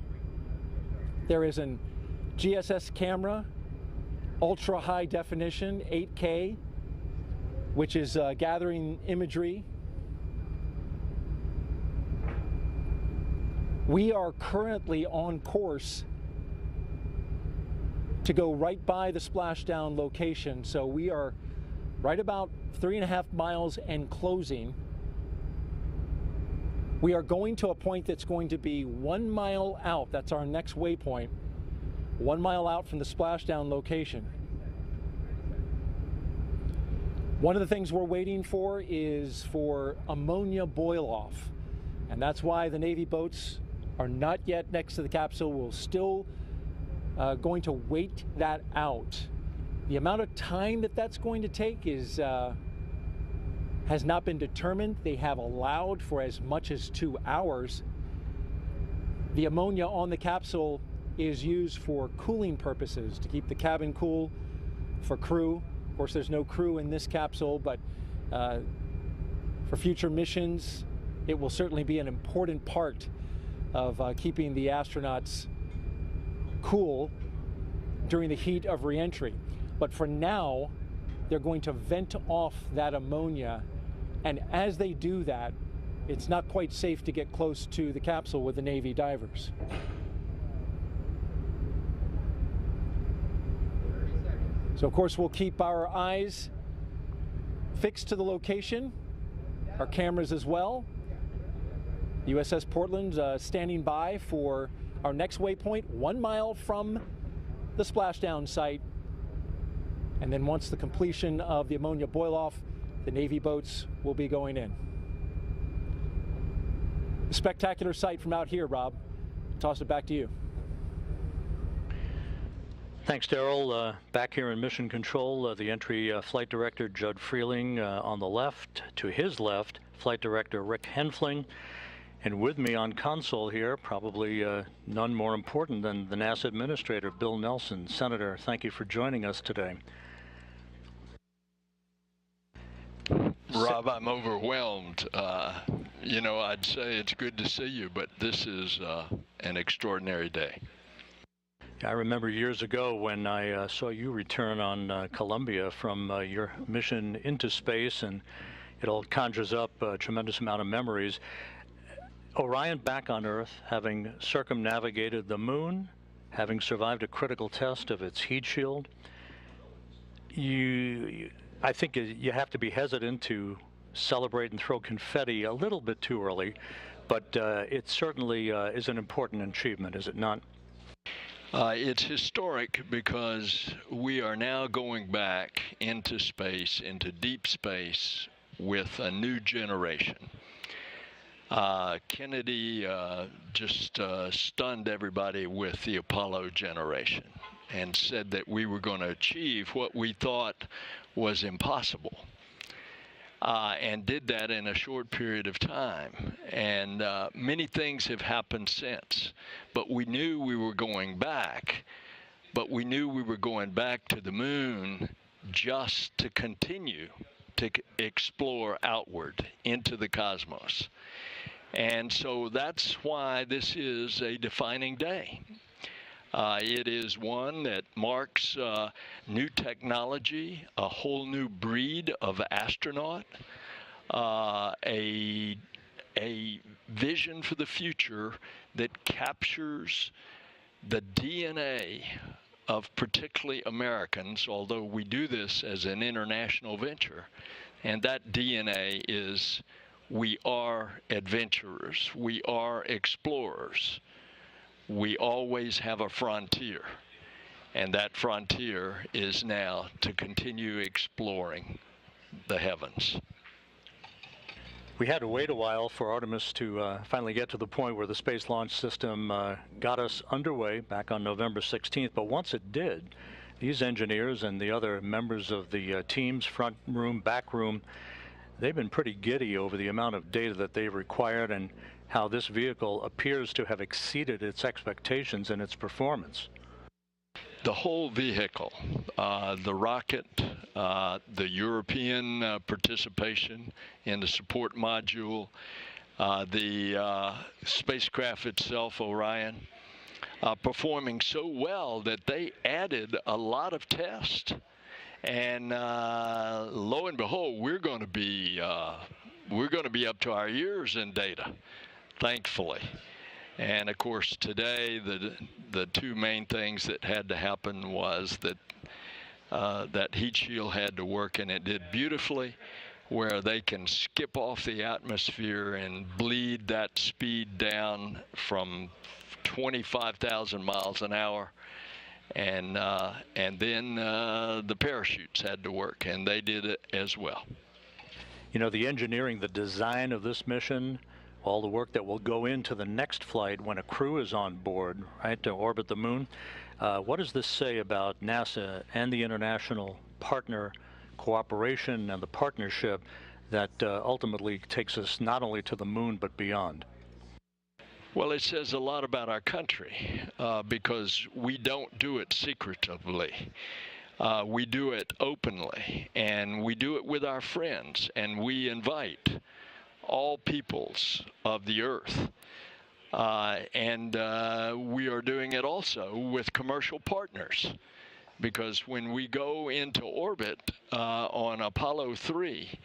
There is an GSS camera, ultra high definition, 8K, which is gathering imagery. We are currently on course to go right by the splashdown location, so we are right about 3.5 miles and closing. We are going to a point that's going to be 1 mile out. That's our next waypoint, 1 mile out from the splashdown location. One of the things we're waiting for is for ammonia boil-off, and that's why the Navy boats are not yet next to the capsule. We're still going to wait that out. The amount of time that that's going to take is has not been determined. They have allowed for as much as 2 hours. The ammonia on the capsule is used for cooling purposes, to keep the cabin cool for crew. Of course, there's no crew in this capsule, but for future missions, it will certainly be an important part of keeping the astronauts cool during the heat of re-entry. But for now, they're going to vent off that ammonia, and as they do that, it's not quite safe to get close to the capsule with the Navy divers. So of course we'll keep our eyes fixed to the location, our cameras as well. USS Portland standing by for our next waypoint, 1 mile from the splashdown site. And then once the completion of the ammonia boil-off, the Navy boats will be going in. Spectacular sight from out here, Rob. Toss it back to you. Thanks, Daryl. Back here in Mission Control, the entry flight director, Judd Freeling, on the left. To his left, flight director Rick Henfling. And with me on console here, probably none more important than the NASA administrator, Bill Nelson. Senator, thank you for joining us today. Rob, I'm overwhelmed. You know, I'd say it's good to see you, but this is an extraordinary day. I remember years ago when I saw you return on Columbia from your mission into space, and it all conjures up a tremendous amount of memories. Orion back on Earth, having circumnavigated the moon, having survived a critical test of its heat shield. I think you have to be hesitant to celebrate and throw confetti a little bit too early, but it certainly is an important achievement, is it not? It's historic because we are now going back into space, into deep space, with a new generation. Kennedy just stunned everybody with the Apollo generation and said that we were going to achieve what we thought was impossible. And did that in a short period of time. And many things have happened since. But we knew we were going back. But we knew we were going back to the moon just to continue to explore outward into the cosmos. And so that's why this is a defining day. It is one that marks new technology, a whole new breed of astronaut, a vision for the future that captures the DNA of particularly Americans, although we do this as an international venture. And that DNA is we are adventurers, we are explorers. We always have a frontier, and that frontier is now to continue exploring the heavens. We had to wait a while for Artemis to finally get to the point where the Space Launch System got us underway back on November 16th, but once it did, these engineers and the other members of the teams, front room, back room, they've been pretty giddy over the amount of data that they've required and how this vehicle appears to have exceeded its expectations in its performance. The whole vehicle, the rocket, the European participation in the support module, the spacecraft itself, Orion, performing so well that they added a lot of tests. And lo and behold, we're going to be up to our ears in data, thankfully. And of course, today the two main things that had to happen was that that heat shield had to work, and it did beautifully, where they can skip off the atmosphere and bleed that speed down from 25,000 miles an hour. And then the parachutes had to work, and they did it as well. You know, the engineering, the design of this mission, all the work that will go into the next flight when a crew is on board, right, to orbit the moon. What does this say about NASA and the international partner cooperation and the partnership that ultimately takes us not only to the moon but beyond? Well, it says a lot about our country because we don't do it secretively. We do it openly, and we do it with our friends, and we invite all peoples of the earth. And we are doing it also with commercial partners, because when we go into orbit on Apollo 3,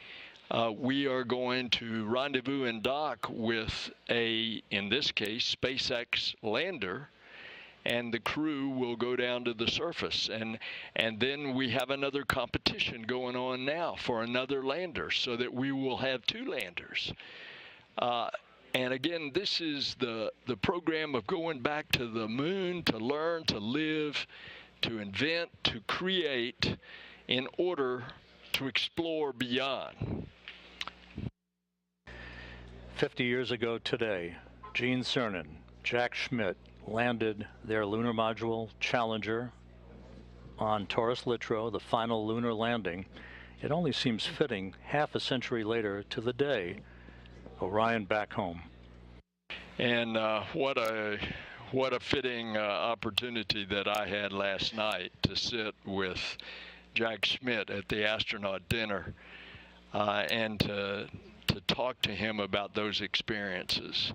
we are going to rendezvous and dock with in this case, SpaceX lander, and the crew will go down to the surface. And then we have another competition going on now for another lander, so that we will have two landers. And again, this is the program of going back to the moon to learn, to live, to invent, to create in order to explore beyond. 50 years ago today, Gene Cernan, Jack Schmitt landed their lunar module Challenger on Taurus Littrow, the final lunar landing. It only seems fitting half a century later to the day, Orion back home. And what a fitting opportunity that I had last night to sit with Jack Schmitt at the astronaut dinner and to talk to him about those experiences.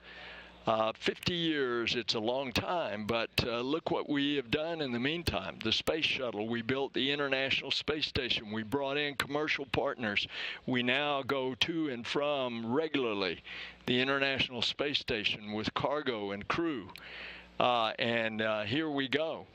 50 years, it's a long time, but look what we have done in the meantime. The space shuttle, we built the International Space Station, we brought in commercial partners. We now go to and from regularly the International Space Station with cargo and crew. Here we go.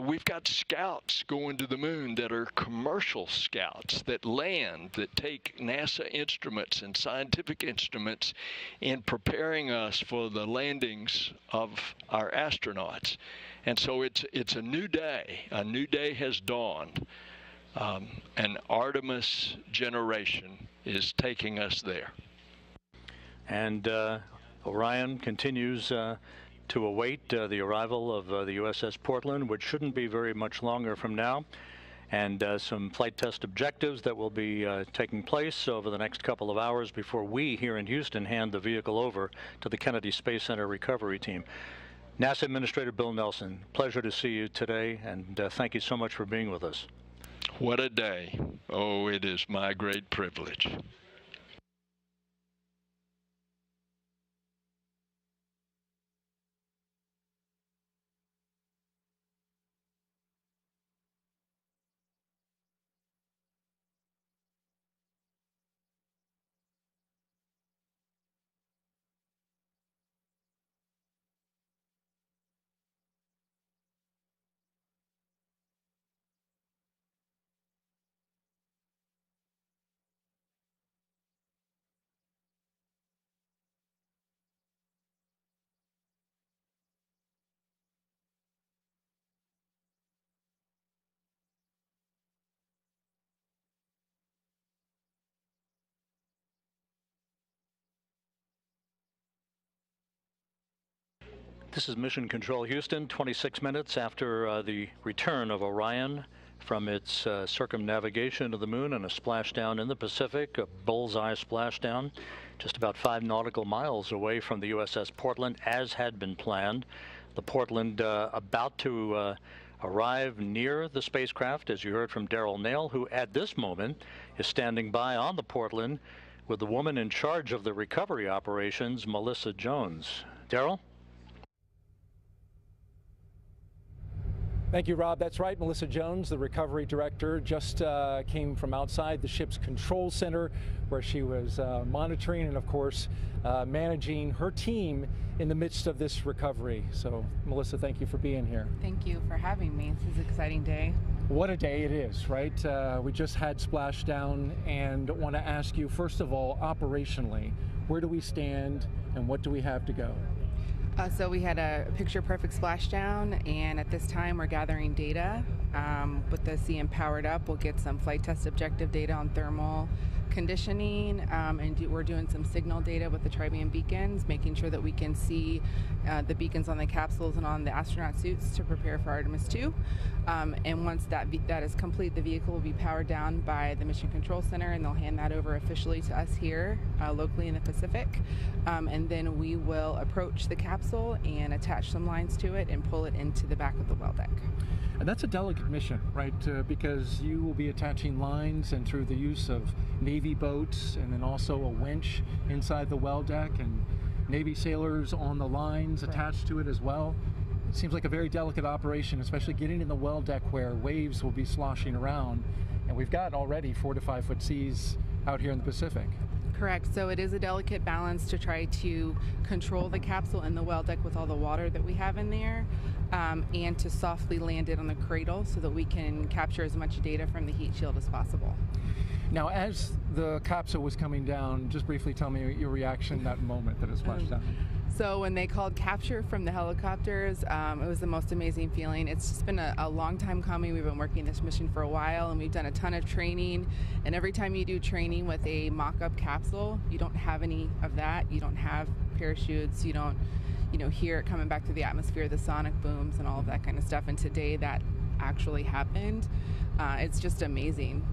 We've got scouts going to the moon that are commercial scouts that land, that take NASA instruments and scientific instruments in preparing us for the landings of our astronauts. And so it's a new day. A new day has dawned. An Artemis generation is taking us there. And Orion continues to await the arrival of the USS Portland, which shouldn't be very much longer from now, and some flight test objectives that will be taking place over the next couple of hours before we here in Houston hand the vehicle over to the Kennedy Space Center recovery team. NASA Administrator Bill Nelson, pleasure to see you today, and thank you so much for being with us. What a day. Oh, it is my great privilege. This is Mission Control Houston, 26 minutes after the return of Orion from its circumnavigation of the moon and a splashdown in the Pacific, a bullseye splashdown, just about 5 nautical miles away from the USS Portland, as had been planned. The Portland about to arrive near the spacecraft, as you heard from Daryl Nail, who at this moment is standing by on the Portland with the woman in charge of the recovery operations, Melissa Jones. Daryl? Thank you, Rob. That's right. Melissa Jones, the recovery director, just came from outside the ship's control center where she was monitoring and, of course, managing her team in the midst of this recovery. So, Melissa, thank you for being here. Thank you for having me. This is an exciting day. What a day it is, right? We just had splashdown, and want to ask you, first of all, operationally, where do we stand and what do we have to go? So we had a picture-perfect splashdown, and at this time we're gathering data. With the CM powered up, we'll get some flight test objective data on thermal conditioning, and we're doing some signal data with the tri-band beacons, making sure that we can see the beacons on the capsules and on the astronaut suits to prepare for Artemis 2. And once that is complete, the vehicle will be powered down by the Mission Control Center, and they'll hand that over officially to us here locally in the Pacific. And then we will approach the capsule and attach some lines to it and pull it into the back of the well deck. And that's a delicate mission, right? Because you will be attaching lines, and through the use of Navy boats and then also a winch inside the well deck and Navy sailors on the lines attached to it as well. It seems like a very delicate operation, especially getting in the well deck where waves will be sloshing around. And we've got already 4 to 5 foot seas out here in the Pacific. Correct. So it is a delicate balance to try to control the capsule and the well deck with all the water that we have in there, and to softly land it on the cradle so that we can capture as much data from the heat shield as possible. Now, as the capsule was coming down, just briefly tell me your reaction that moment that it splashed down. So when they called capture from the helicopters, it was the most amazing feeling. It's just been a long time coming. We've been working this mission for a while, and we've done a ton of training. And every time you do training with a mock-up capsule, you don't have any of that. You don't have parachutes. You don't, hear it coming back to the atmosphere, the sonic booms and all of that kind of stuff. And today that actually happened. It's just amazing.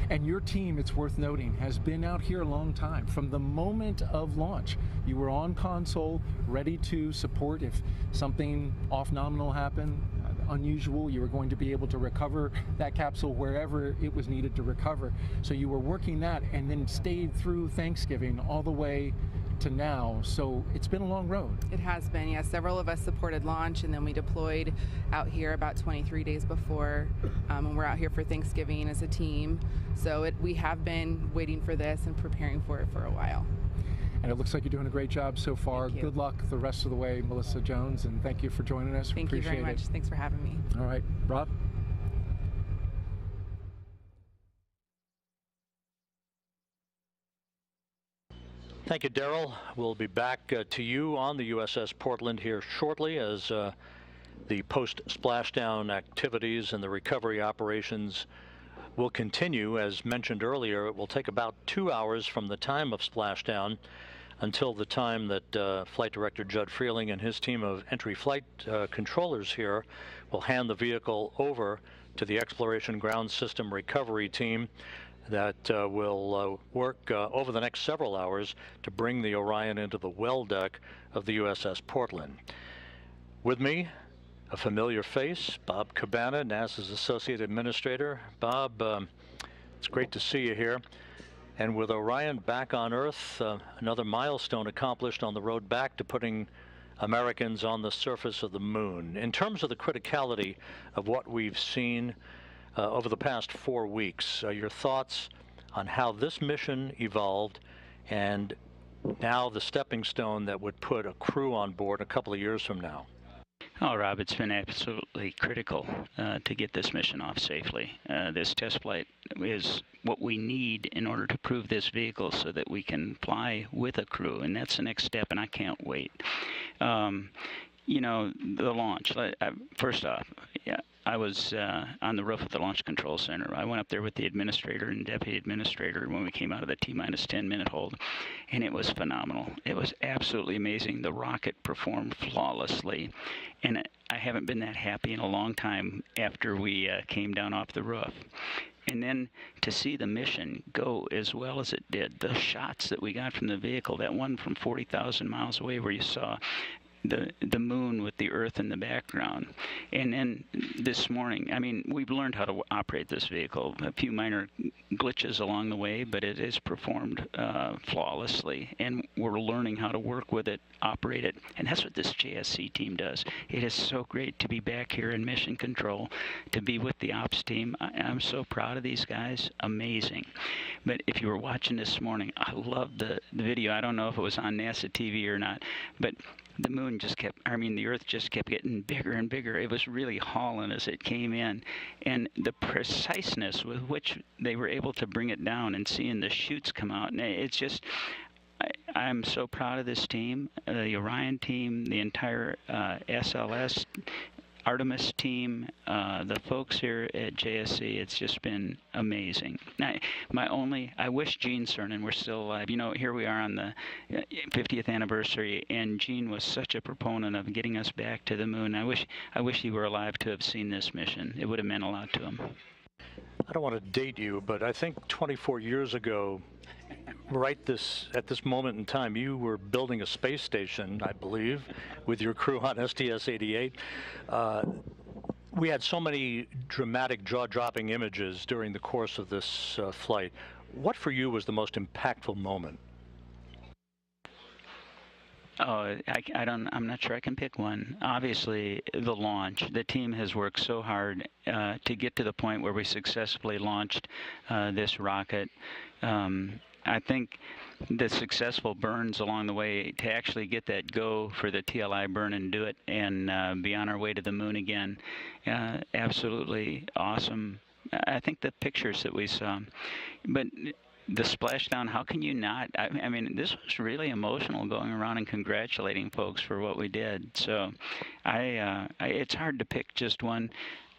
And your team, it's worth noting, has been out here a long time. From the moment of launch, you were on console, ready to support if something off-nominal happened, unusual. You were going to be able to recover that capsule wherever it was needed to recover. So you were working that and then stayed through Thanksgiving all the way to now. So it's been a long road. It has been, yeah. Several of us supported launch, and then we deployed out here about 23 days before, and we're out here for Thanksgiving as a team. So we have been waiting for this and preparing for it for a while. And it looks like you're doing a great job so far. Good luck the rest of the way, Melissa Jones, and thank you for joining us. Thank you very much. Thanks for having me. All right, Rob? Thank you, Daryl. We'll be back to you on the USS Portland here shortly as the post-splashdown activities and the recovery operations will continue. As mentioned earlier, it will take about 2 hours from the time of splashdown until the time that Flight Director Judd Freeling and his team of entry flight controllers here will hand the vehicle over to the Exploration Ground System Recovery Team that will work over the next several hours to bring the Orion into the well deck of the USS Portland. With me, a familiar face, Bob Cabana, NASA's Associate Administrator. Bob, it's great to see you here. And with Orion back on Earth, another milestone accomplished on the road back to putting Americans on the surface of the moon. In terms of the criticality of what we've seen over the past 4 weeks, your thoughts on how this mission evolved and now the stepping stone that would put a crew on board a couple of years from now? Oh, Rob, it's been absolutely critical to get this mission off safely. This test flight is what we need in order to prove this vehicle so that we can fly with a crew, and that's the next step, and I can't wait. You know, the launch, first off, yeah, I was on the roof of the Launch Control Center. I went up there with the administrator and deputy administrator when we came out of the T-minus 10-minute hold, and it was phenomenal. It was absolutely amazing. The rocket performed flawlessly, and I haven't been that happy in a long time after we came down off the roof. And then to see the mission go as well as it did, the shots that we got from the vehicle, that one from 40,000 miles away where you saw the moon with the Earth in the background. And then this morning, I mean, we've learned how to operate this vehicle. A few minor glitches along the way, but it is performed flawlessly. And we're learning how to work with it, operate it. And that's what this JSC team does. It is so great to be back here in mission control, to be with the ops team. I'm so proud of these guys. Amazing. But if you were watching this morning, I loved the video. I don't know if it was on NASA TV or not, but the moon just kept, I mean, the Earth just kept getting bigger and bigger. It was really hauling as it came in. And the preciseness with which they were able to bring it down and seeing the chutes come out, and it's just, I'm so proud of this team, the Orion team, the entire SLS, Artemis team, the folks here at JSC. It's just been amazing. I wish Gene Cernan were still alive. You know, here we are on the 50th anniversary, and Gene was such a proponent of getting us back to the moon. I wish he were alive to have seen this mission. It would have meant a lot to him. I don't want to date you, but I think 24 years ago, at this moment in time, you were building a space station, I believe, with your crew on STS-88. We had so many dramatic, jaw-dropping images during the course of this flight. What for you was the most impactful moment? Oh, I'm not sure I can pick one. Obviously, the launch. The team has worked so hard to get to the point where we successfully launched this rocket. I think the successful burns along the way to actually get that go for the TLI burn and do it and be on our way to the moon again. Absolutely awesome. I think the pictures that we saw, But the splashdown, how can you not? I mean, this was really emotional, going around and congratulating folks for what we did. So it's hard to pick just one.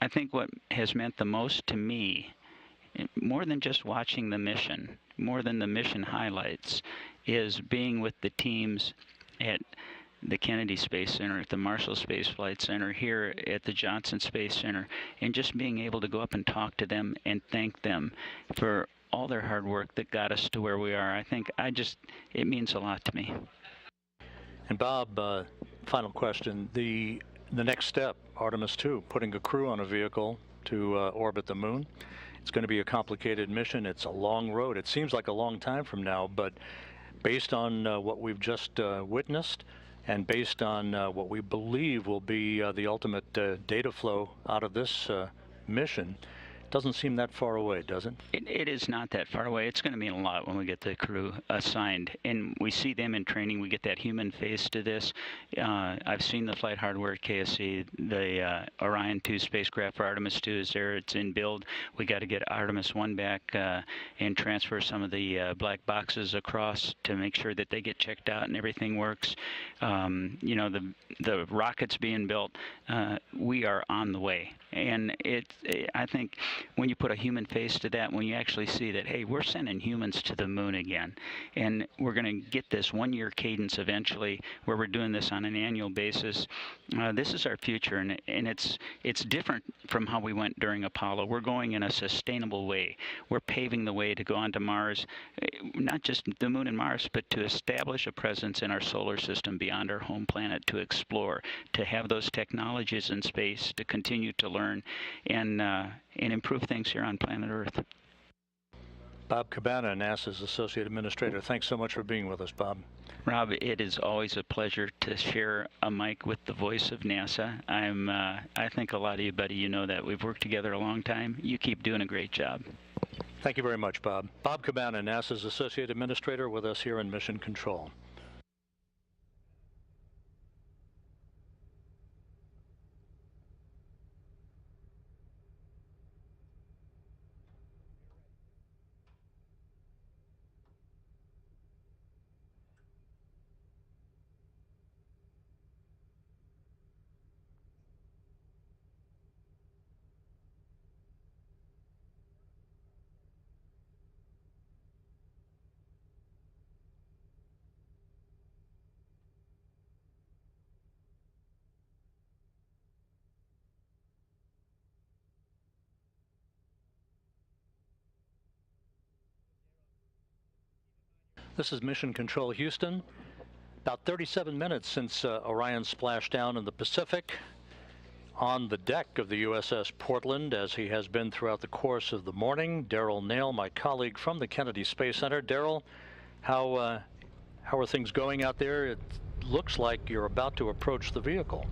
I think what has meant the most to me, more than just watching the mission, more than the mission highlights, is being with the teams at the Kennedy Space Center, at the Marshall Space Flight Center, here at the Johnson Space Center, and just being able to go up and talk to them and thank them for all their hard work that got us to where we are. I think it means a lot to me. And Bob, final question. The next step, Artemis 2, putting a crew on a vehicle to orbit the moon. It's going to be a complicated mission. It's a long road. It seems like a long time from now, but based on what we've just witnessed, and based on what we believe will be the ultimate data flow out of this mission, it doesn't seem that far away, does it? It is not that far away. It's going to mean a lot when we get the crew assigned. And we see them in training. We get that human face to this. I've seen the flight hardware at KSC. The Orion 2 spacecraft for Artemis 2 is there. It's in build. We got to get Artemis 1 back and transfer some of the black boxes across to make sure that they get checked out and everything works. You know, the rockets being built, we are on the way. And I think when you put a human face to that, when you actually see that, hey, we're sending humans to the moon again, and we're going to get this one-year cadence eventually where we're doing this on an annual basis, this is our future, and it's different from how we went during Apollo. We're going in a sustainable way. We're paving the way to go onto Mars, not just the moon and Mars, but to establish a presence in our solar system beyond our home planet, to explore, to have those technologies in space, to continue to learn and improve things here on planet Earth. Bob Cabana, NASA's Associate Administrator. Thanks so much for being with us, Bob. Rob, it is always a pleasure to share a mic with the voice of NASA. I think a lot of you, buddy, you know that. We've worked together a long time. You keep doing a great job. Thank you very much, Bob. Bob Cabana, NASA's Associate Administrator, with us here in Mission Control. This is Mission Control Houston. About 37 minutes since Orion splashed down in the Pacific on the deck of the USS Portland, as he has been throughout the course of the morning. Darrell Nail, my colleague from the Kennedy Space Center. Darrell, how are things going out there? It looks like you're about to approach the vehicle.